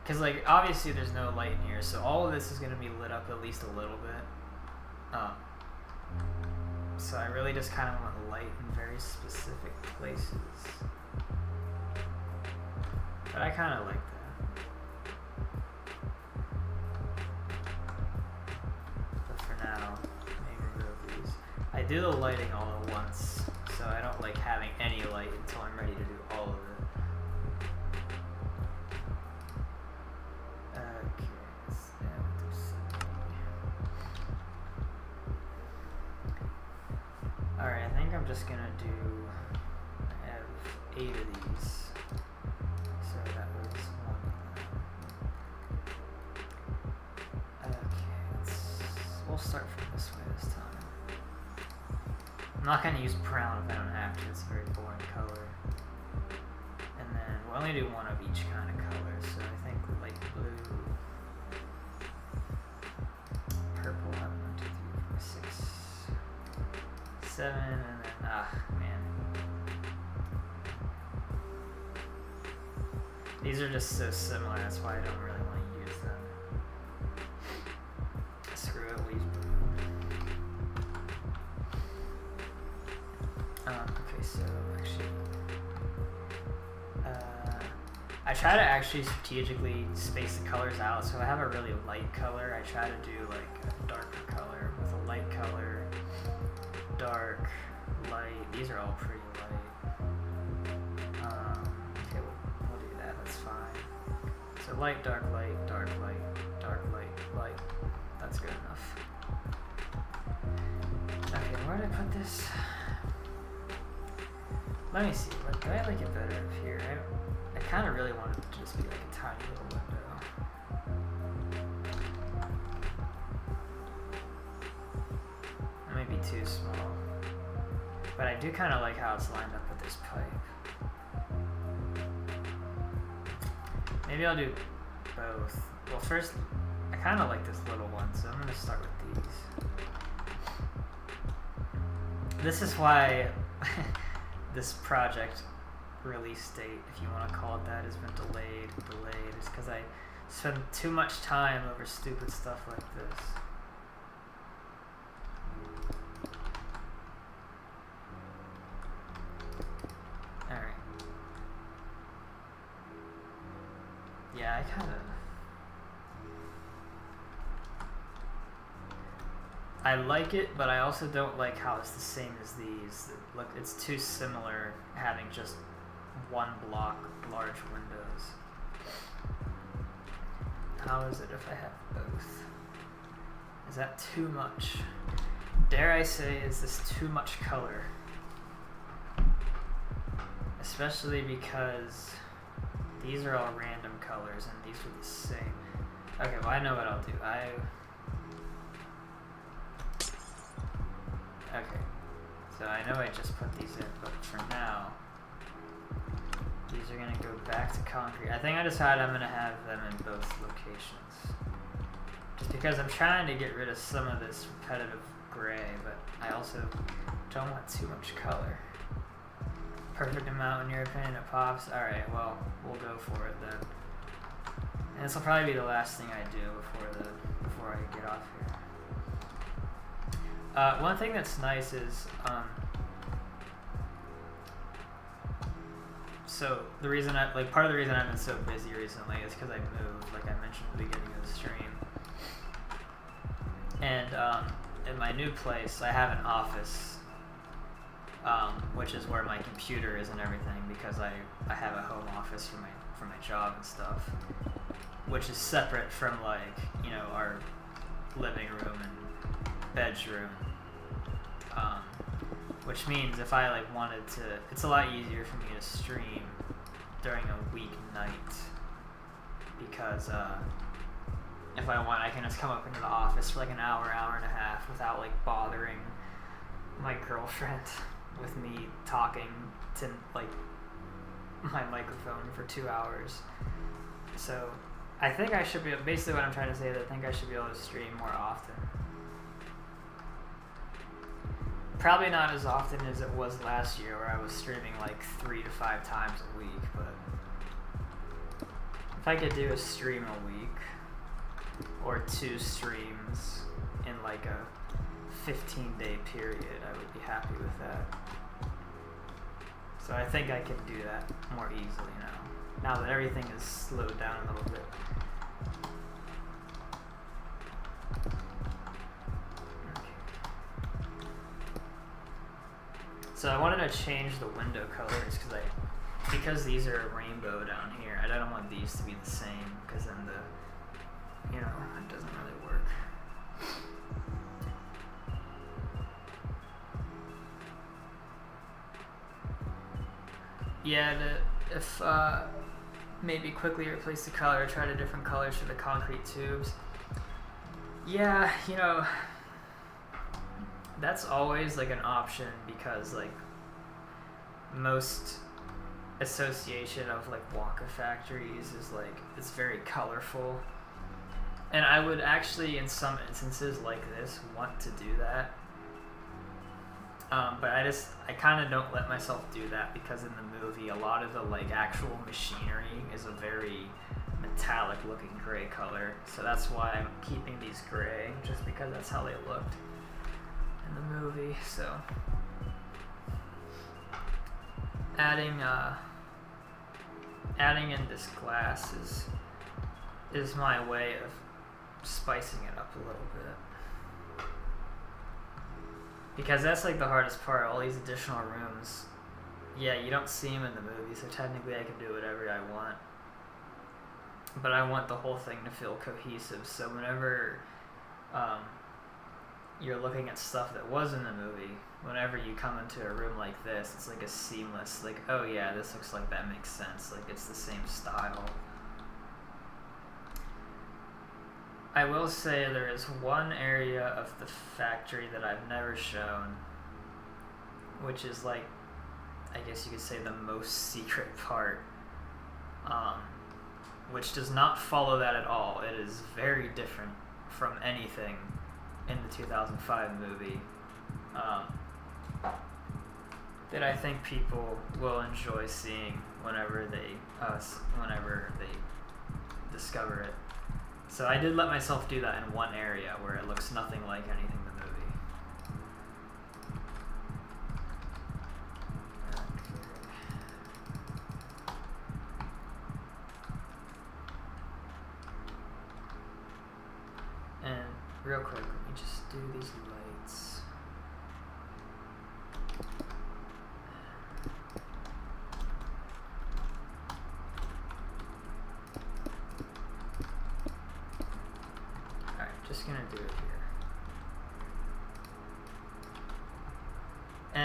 Because like, obviously there's no light in here, so all of this is going to be lit up at least a little bit. So I really just kind of want light in very specific places. But I kind of like that. But for now, maybe remove these. I do the lighting all at once, so I don't like having any light until I'm ready to do all of it. Alright, I think I'm just gonna do, I have 8 of these, so that was 1. Okay, we'll start from this way this time. I'm not gonna use brown if I don't have to, it's a very boring color. And then we'll only do one of each kind of color, so I think light blue, purple, 1, 2, 3, 4, 6. 7, and then, man. These are just so similar, that's why I don't really want to use them. Screw it, we'll use blue. Okay, so actually, I try to actually strategically space the colors out, so if I have a really light color, I try to do like a darker color with a light color. Dark, light, these are all pretty light. Okay, we'll do that, that's fine. So light, dark, light, dark, light, dark, light, light. That's good enough. Okay, where did I put this? Let me see, do I like it better up here? I kind of really want it to just be like a tiny little window. Be too small, but I do kind of like how it's lined up with this pipe. Maybe I'll do both. Well, first, I kind of like this little one, so I'm going to start with these. This is why this project release date, if you want to call it that, has been delayed. It's because I spend too much time over stupid stuff like this. Yeah, I like it, but I also don't like how it's the same as these. Look, it's too similar having just one block large windows. How is it if I have both? Is that too much? Dare I say, is this too much color? Especially because these are all random colors and these are the same. Okay, well I know what I'll do. Okay, so I know I just put these in, but for now, these are gonna go back to concrete. I think I decided I'm gonna have them in both locations. Just because I'm trying to get rid of some of this repetitive gray, but I also don't want too much color. Perfect amount in your opinion, it pops? Alright, well, we'll go for it then. And this will probably be the last thing I do before I get off here. One thing that's nice is, so the reason part of the reason I've been so busy recently is because I moved, like I mentioned at the beginning of the stream. And in my new place, I have an office, which is where my computer is and everything, because I have a home office for my job and stuff, which is separate from like, you know, our living room and bedroom. Which means if I like wanted to, it's a lot easier for me to stream during a weeknight, because if I want, I can just come up into the office for like an hour, hour and a half without like bothering my girlfriend with me talking to like my microphone for 2 hours. So I think I should be, basically what I'm trying to say is I think I should be able to stream more often. Probably not as often as it was last year, where I was streaming like 3 to 5 times a week, but if I could do a stream a week, or 2 streams in like a 15-day period, I would be happy with that. So I think I can do that more easily now that everything is slowed down a little bit. So I wanted to change the window colors because these are a rainbow down here. I don't want these to be the same, because then it doesn't really work. Yeah, if maybe quickly replace the color, try different colors for the concrete tubes. Yeah, you know, that's always like an option, because like most association of like Wonka factories is like it's very colorful, and I would actually in some instances like this want to do that, but I kind of don't let myself do that, because in the movie a lot of the like actual machinery is a very metallic looking gray color, so that's why I'm keeping these gray, just because that's how they looked in the movie. So adding in this glass is my way of spicing it up a little bit, because that's like the hardest part. All these additional rooms, yeah, you don't see them in the movie, so technically I can do whatever I want, but I want the whole thing to feel cohesive. So whenever you're looking at stuff that was in the movie, whenever you come into a room like this, it's like a seamless, like, oh yeah, this looks like that makes sense, like it's the same style. I will say there is one area of the factory that I've never shown, which is like, I guess you could say the most secret part, which does not follow that at all. It is very different from anything in the 2005 movie, that I think people will enjoy seeing whenever they discover it. So I did let myself do that in one area where it looks nothing like anything in the movie. And real quick, let me just do these lights. Alright, just gonna do it here.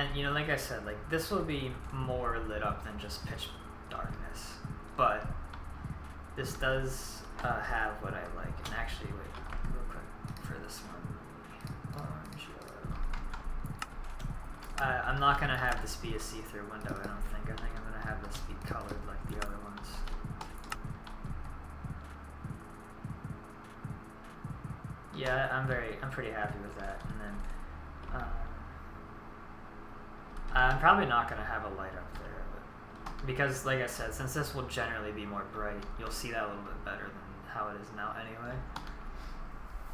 And, you know, like I said, like, this will be more lit up than just pitch darkness. But this does have what I like. And actually, wait, real quick, for this one. Orange, yellow. I'm not going to have this be a see-through window, I don't think. I think I'm going to have this be colored like the other ones. Yeah, I'm pretty happy with that. And then, I'm probably not going to have a light up there, but because, like I said, since this will generally be more bright, you'll see that a little bit better than how it is now anyway.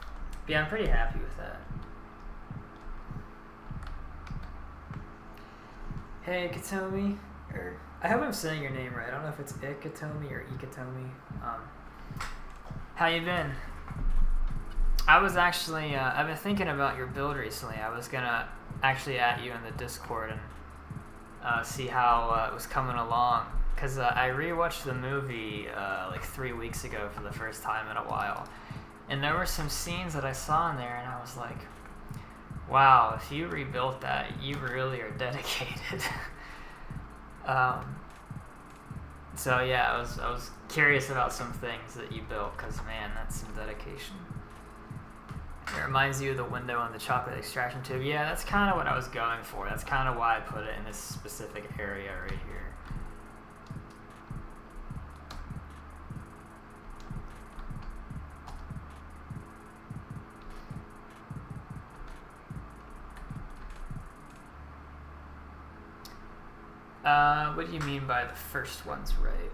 But yeah, I'm pretty happy with that. Hey, Ikatomi, I hope I'm saying your name right. I don't know if it's Ikatomi or Ikatomi. How you been? I was actually, I've been thinking about your build recently. I was gonna actually add you in the Discord and see how it was coming along. Cause I rewatched the movie like 3 weeks ago for the first time in a while. And there were some scenes that I saw in there and I was like, wow, if you rebuilt that, you really are dedicated. So yeah, I was curious about some things that you built, cause man, that's some dedication. It reminds you of the window on the chocolate extraction tube. Yeah, that's kind of what I was going for. That's kind of why I put it in this specific area right here. What do you mean by the first one's right?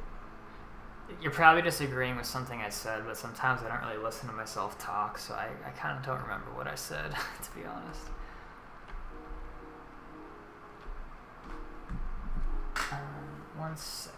You're probably disagreeing with something I said, but sometimes I don't really listen to myself talk, so I kind of don't remember what I said, to be honest. One sec.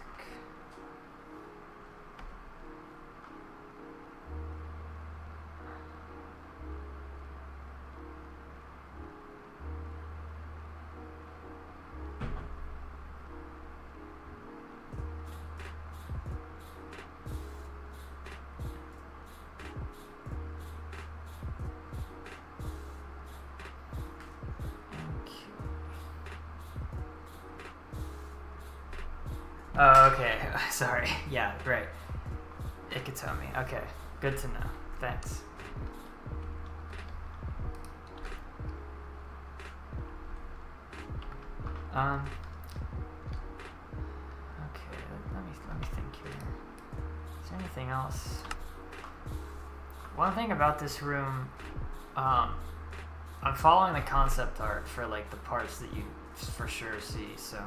Oh, okay. Sorry. Yeah, right. Ikatomi. Okay. Good to know. Thanks. Okay, let me think here. Is there anything else? One thing about this room, I'm following the concept art for like the parts that you for sure see, so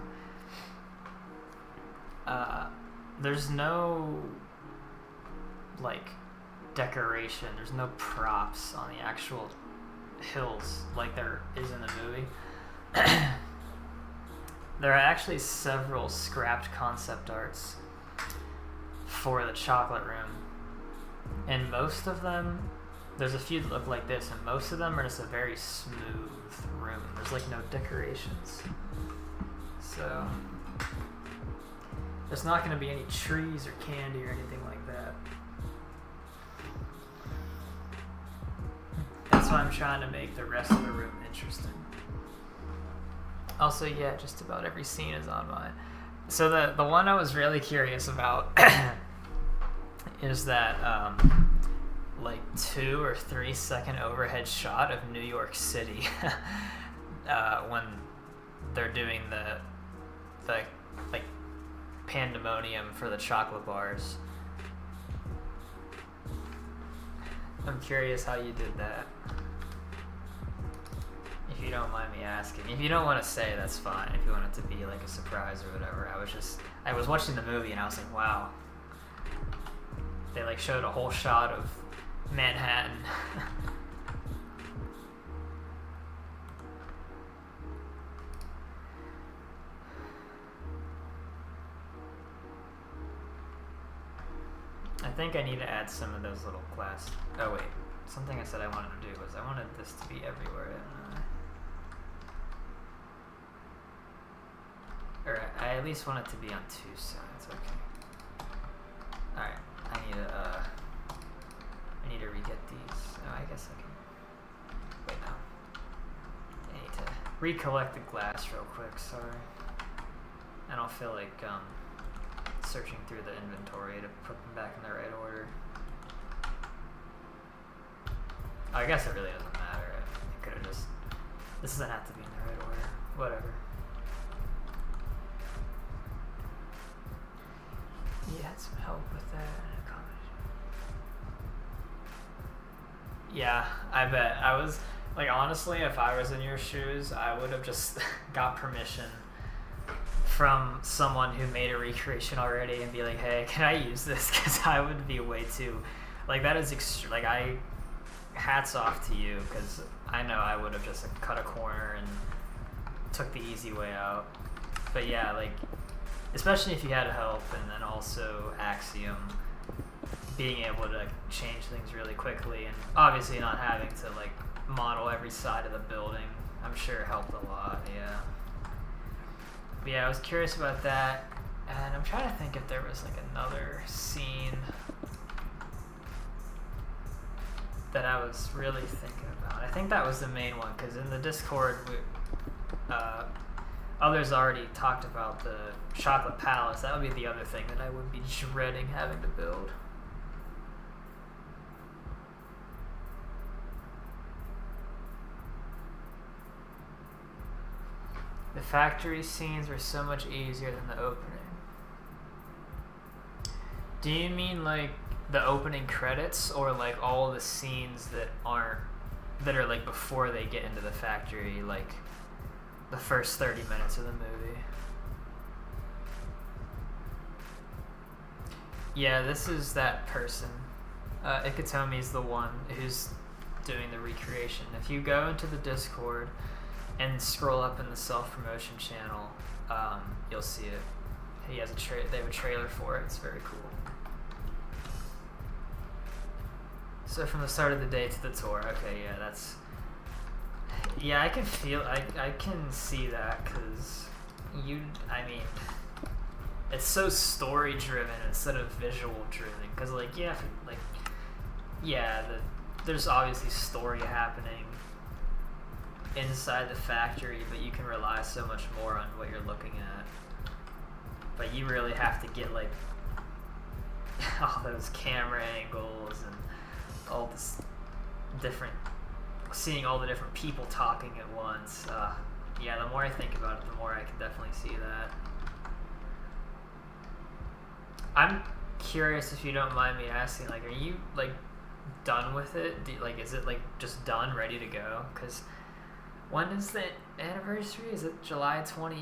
there's no like decoration, there's no props on the actual hills like there is in the movie. There are actually several scrapped concept arts for the chocolate room, and most of them, there's a few that look like this, and most of them are just a very smooth room. There's like no decorations, so there's not going to be any trees or candy or anything like that. That's why I'm trying to make the rest of the room interesting. Also, yeah, just about every scene is on mine. So the one I was really curious about is that like 2 or 3 second overhead shot of New York City when they're doing the like pandemonium for the chocolate bars. I'm curious how you did that. If you don't mind me asking. If you don't want to say, that's fine. If you want it to be like a surprise or whatever. I was watching the movie and I was like, wow. They like showed a whole shot of Manhattan. I think I need to add some of those little glass. Oh wait, something I said I wanted to do was I wanted this to be everywhere. Or I at least want it to be on 2 sides. Okay. All right. I need to re-get these. Oh, I guess I can. Wait, no. I need to recollect the glass real quick, sorry. I don't feel like searching through the inventory to put them back in the right order. I guess it really doesn't matter. I could have just... This doesn't have to be in the right order. Whatever. You had some help with that. Yeah, I bet. I was... Like, honestly, if I was in your shoes, I would have just got permission from someone who made a recreation already and be like, hey, can I use this? Because I would be way too... Like, that is... Like, hats off to you, because I know I would have just like, cut a corner and took the easy way out. But yeah, like, especially if you had help, and then also Axiom being able to like, change things really quickly, and obviously not having to like model every side of the building, I'm sure helped a lot. Yeah. But yeah, I was curious about that, and I'm trying to think if there was like another scene that I was really thinking about. I think that was the main one, because in the Discord, others already talked about the Chocolate Palace. That would be the other thing that I would be dreading having to build. The factory scenes were so much easier than the opening. Do you mean like the opening credits, or like all the scenes that are like before they get into the factory, like the first 30 minutes of the movie? Yeah, this is that person. Ikitomi's the one who's doing the recreation. If you go into the Discord and scroll up in the self-promotion channel, you'll see it. He has they have a trailer for it. It's very cool. So from the start of the day to the tour. Okay, yeah, that's... Yeah, I can feel... I can see that, because I mean... It's so story-driven instead of visual-driven, because, like, yeah, like... Yeah, there's obviously story happening inside the factory, but you can rely so much more on what you're looking at. But you really have to get, like, all those camera angles and all this different, seeing all the different people talking at once. Yeah, the more I think about it, the more I can definitely see that. I'm curious, if you don't mind me asking, like, are you like done with it? Is it like just done, ready to go? Because when is the anniversary? Is it July 20?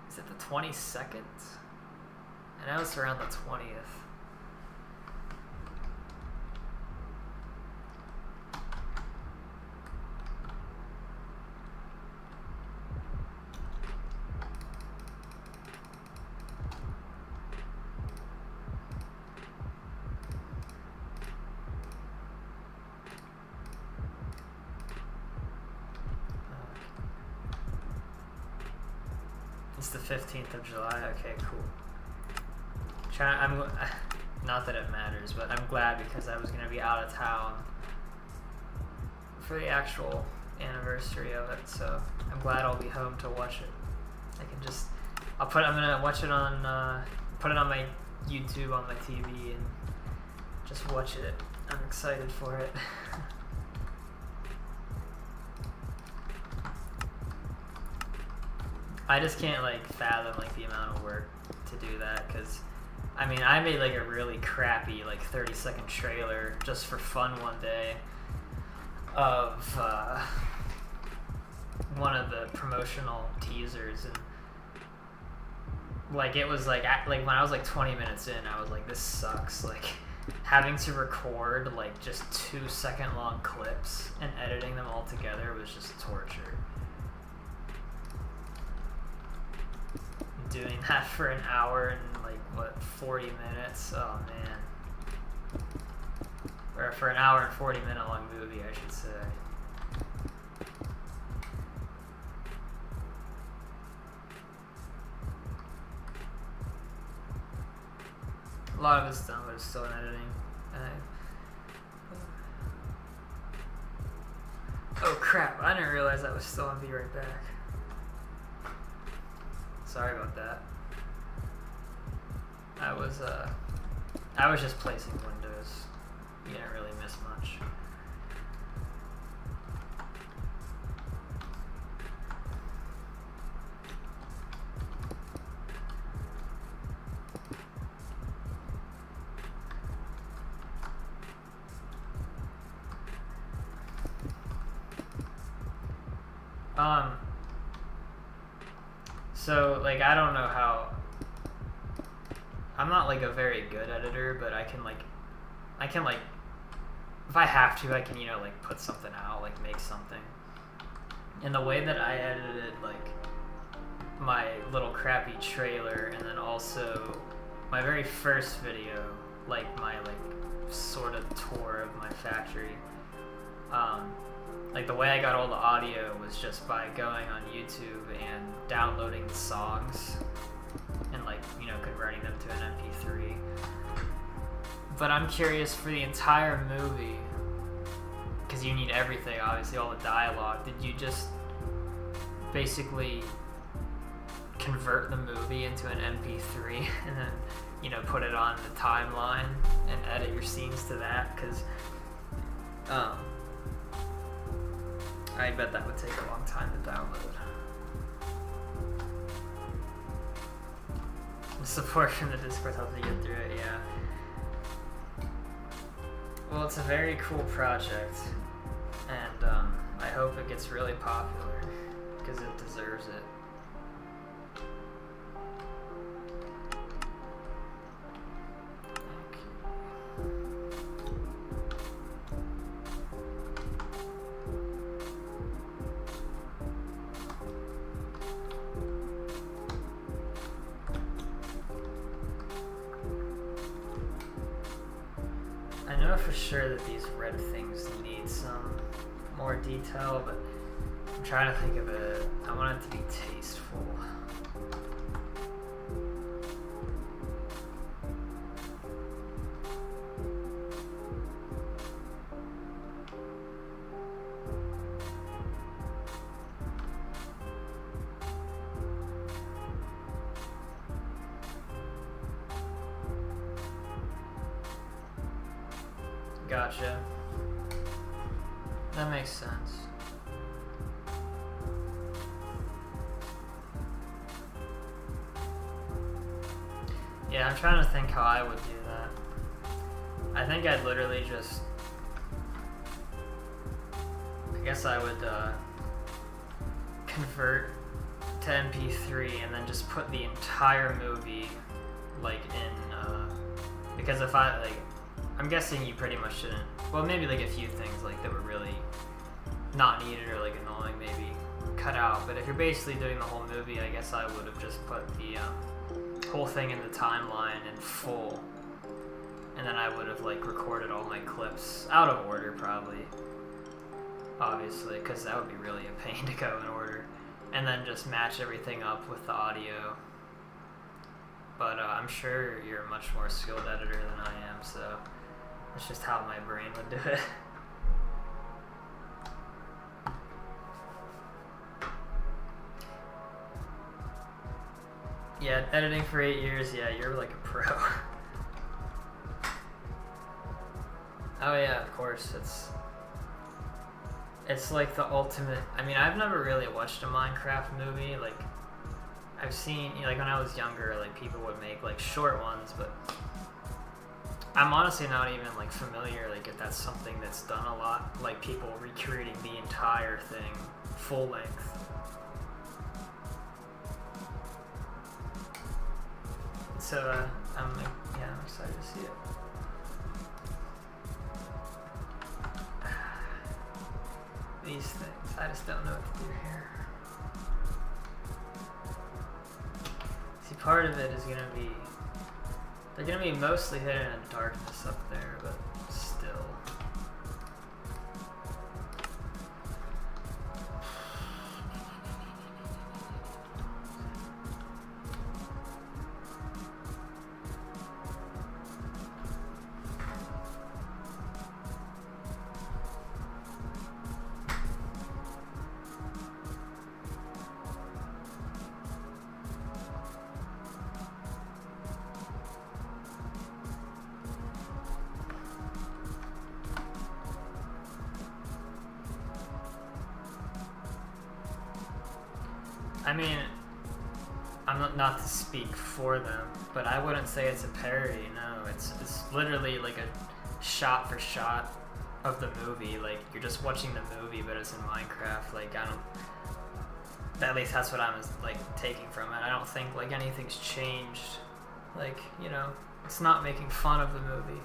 Is it the 22nd? I know it's around the 20th. It's the 15th of July. Okay, cool. Not that it matters, but I'm glad, because I was gonna be out of town for the actual anniversary of it. So I'm glad I'll be home to watch it. I'm gonna watch it on, put it on my YouTube on my TV and just watch it. I'm excited for it. I just can't like fathom like the amount of work to do that, because I mean, I made like a really crappy like 30-second trailer just for fun one day of one of the promotional teasers, and like it was like when I was like 20 minutes in, I was like, this sucks. Like having to record like just 2-second long clips and editing them all together was just torture. Doing that for an hour and like what, 40 minutes? Oh man. Or for an hour and 40-minute long movie, I should say. A lot of it's done, but it's still in editing. Oh, crap, I didn't realize I was still on Be Right Back. Sorry about that. I was just placing windows. You didn't really miss much. So, like, I don't know how... I'm not, like, a very good editor, but I can, like... If I have to, I can, you know, like, put something out, like, make something. And the way that I edited, like, my little crappy trailer, and then also my very first video, like, my, like, sort of tour of my factory, like, the way I got all the audio was just by going on YouTube and downloading the songs and, like, you know, converting them to an MP3. But I'm curious, for the entire movie, because you need everything, obviously, all the dialogue, did you just basically convert the movie into an MP3 and then, you know, put it on the timeline and edit your scenes to that? Because, I bet that would take a long time to download. The support from the Discord helps you get through it, yeah. Well, it's a very cool project, and I hope it gets really popular, because it deserves it. I know for sure that these red things need some more detail, but I'm trying to think of it. I want it to be tasteful. Gotcha. That makes sense. Yeah, I'm trying to think how I would do that. I think I'd literally just... I guess I would convert to MP3 and then just put the entire movie, like, in... because if I, like... I'm guessing you pretty much shouldn't... Well, maybe, like, a few things, like, that were really not needed or, like, annoying, maybe cut out. But if you're basically doing the whole movie, I guess I would have just put the whole thing in the timeline in full. And then I would have, like, recorded all my clips out of order, probably. Obviously, because that would be really a pain to go in order. And then just match everything up with the audio. But I'm sure you're a much more skilled editor than I am, so... That's just how my brain would do it. Yeah, editing for 8 years, yeah, you're like a pro. Oh yeah, of course, it's like the ultimate... I mean, I've never really watched a Minecraft movie, like, I've seen, you know, like when I was younger, like people would make like short ones, but I'm honestly not even like familiar, like if that's something that's done a lot, like people recreating the entire thing full length. So I'm excited to see it. These things, I just don't know what to do here. See, part of it is gonna be, they're gonna be mostly hidden in darkness up there, but still. I mean, I'm not to speak for them, but I wouldn't say it's a parody. No, it's literally like a shot for shot of the movie. Like, you're just watching the movie, but it's in Minecraft. Like, I don't. At least that's what I'm like taking from it. I don't think like anything's changed. Like, you know, it's not making fun of the movie.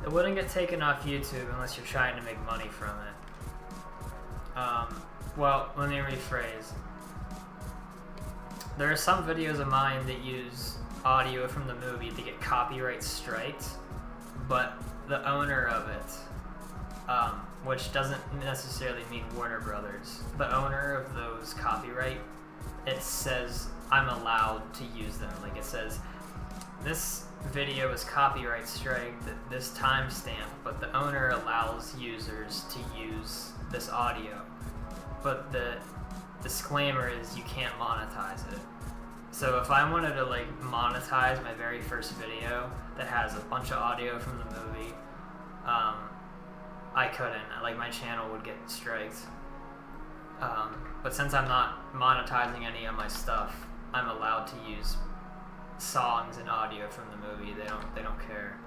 It wouldn't get taken off YouTube unless you're trying to make money from it. Well, let me rephrase. There are some videos of mine that use audio from the movie to get copyright striked, but the owner of it, which doesn't necessarily mean Warner Brothers, the owner of those copyright, it says I'm allowed to use them. Like, it says, this video is copyright striked at this timestamp, but the owner allows users to use this audio. But the disclaimer is you can't monetize it. So if I wanted to like monetize my very first video that has a bunch of audio from the movie, I couldn't. Like, my channel would get striked. But since I'm not monetizing any of my stuff, I'm allowed to use songs and audio from the movie. They don't care.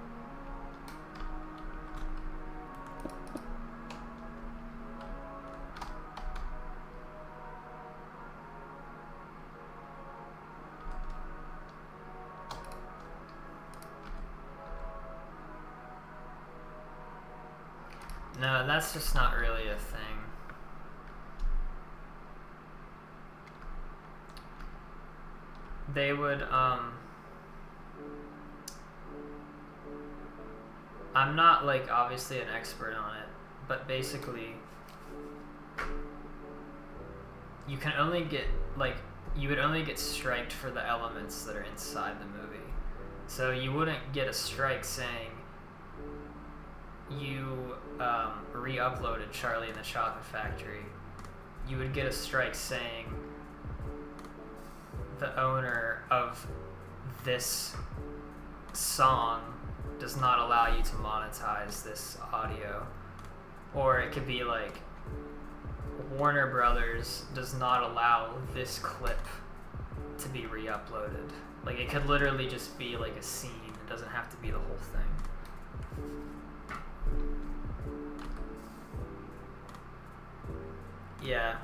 No, that's just not really a thing. They would, I'm not, like, obviously an expert on it, but basically, you can only get, like, you would only get striked for the elements that are inside the movie. So you wouldn't get a strike saying you re-uploaded Charlie and the Chocolate Factory. You would get a strike saying the owner of this song does not allow you to monetize this audio. Or it could be like, Warner Brothers does not allow this clip to be re-uploaded. Like, it could literally just be like a scene. It doesn't have to be the whole thing. Yeah,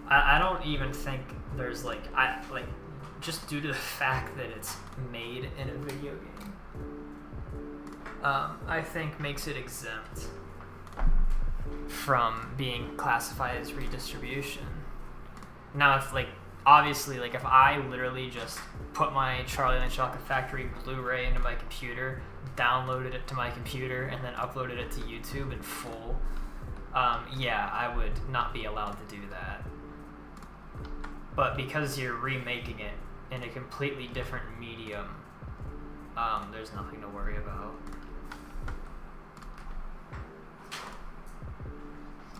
I don't even think there's like, just due to the fact that it's made in a video game, I think makes it exempt from being classified as redistribution. Now, if like, obviously, like, if I literally just put my Charlie and the Chocolate Factory Blu-ray into my computer, downloaded it to my computer, and then uploaded it to YouTube in full, yeah, I would not be allowed to do that. But because you're remaking it in a completely different medium, there's nothing to worry about.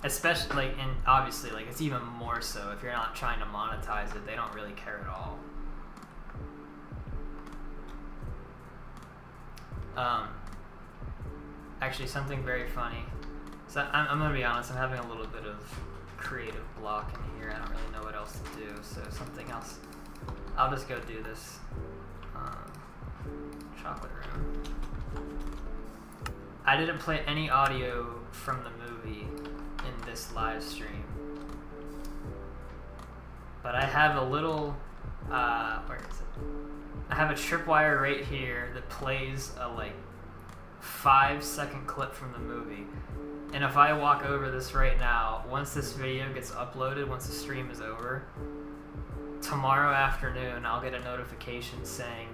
Especially, like, and obviously, like, it's even more so if you're not trying to monetize it. They don't really care at all. Actually, something very funny. So I'm gonna be honest, I'm having a little bit of creative block in here. I don't really know what else to do, so something else. I'll just go do this. Chocolate Room. I didn't play any audio from the movie in this live stream, but I have a little, where is it? I have a tripwire right here that plays a like 5-second clip from the movie. And if I walk over this right now, once this video gets uploaded, once the stream is over, tomorrow afternoon I'll get a notification saying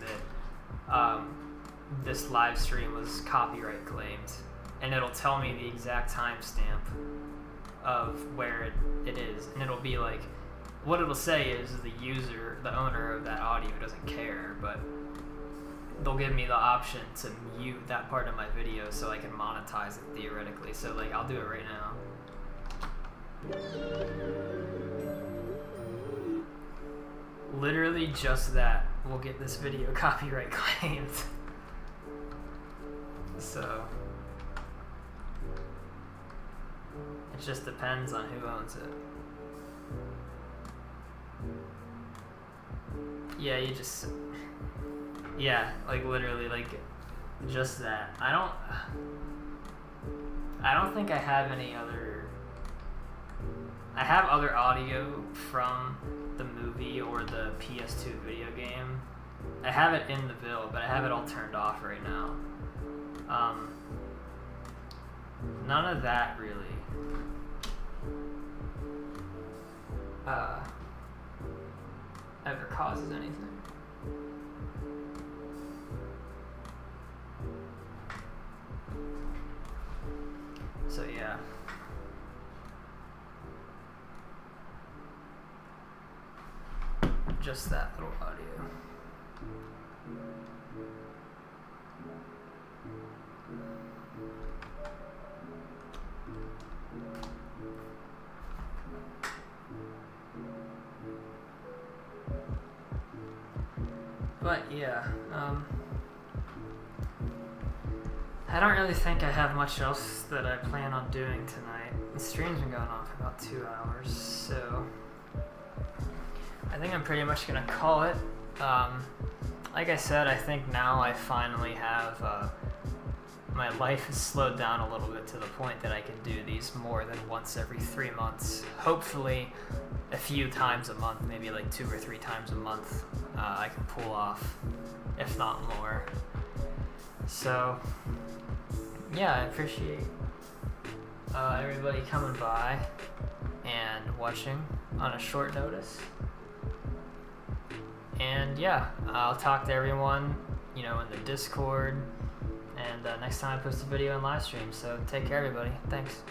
that this live stream was copyright claimed. And it'll tell me the exact timestamp of where it is. And it'll be like, what it'll say is the user, the owner of that audio doesn't care, but they'll give me the option to mute that part of my video so I can monetize it theoretically. So like, I'll do it right now. Literally just that will get this video copyright claimed. So it just depends on who owns it. Yeah, like literally, like just that. I don't think I have any other. I have other audio from the movie or the PS2 video game. I have it in the bill, but I have it all turned off right now. None of that really ever causes anything. So yeah. Just that little audio. But yeah, I don't really think I have much else that I plan on doing tonight. The stream's been going on for about 2 hours, so I think I'm pretty much gonna call it. Like I said, I think now I finally have, my life has slowed down a little bit to the point that I can do these more than once every 3 months. Hopefully a few times a month, maybe like 2 or 3 times a month, I can pull off, if not more. So yeah, I appreciate everybody coming by and watching on a short notice. And yeah, I'll talk to everyone, in the Discord, and next time I post a video on Livestream. So take care, everybody. Thanks.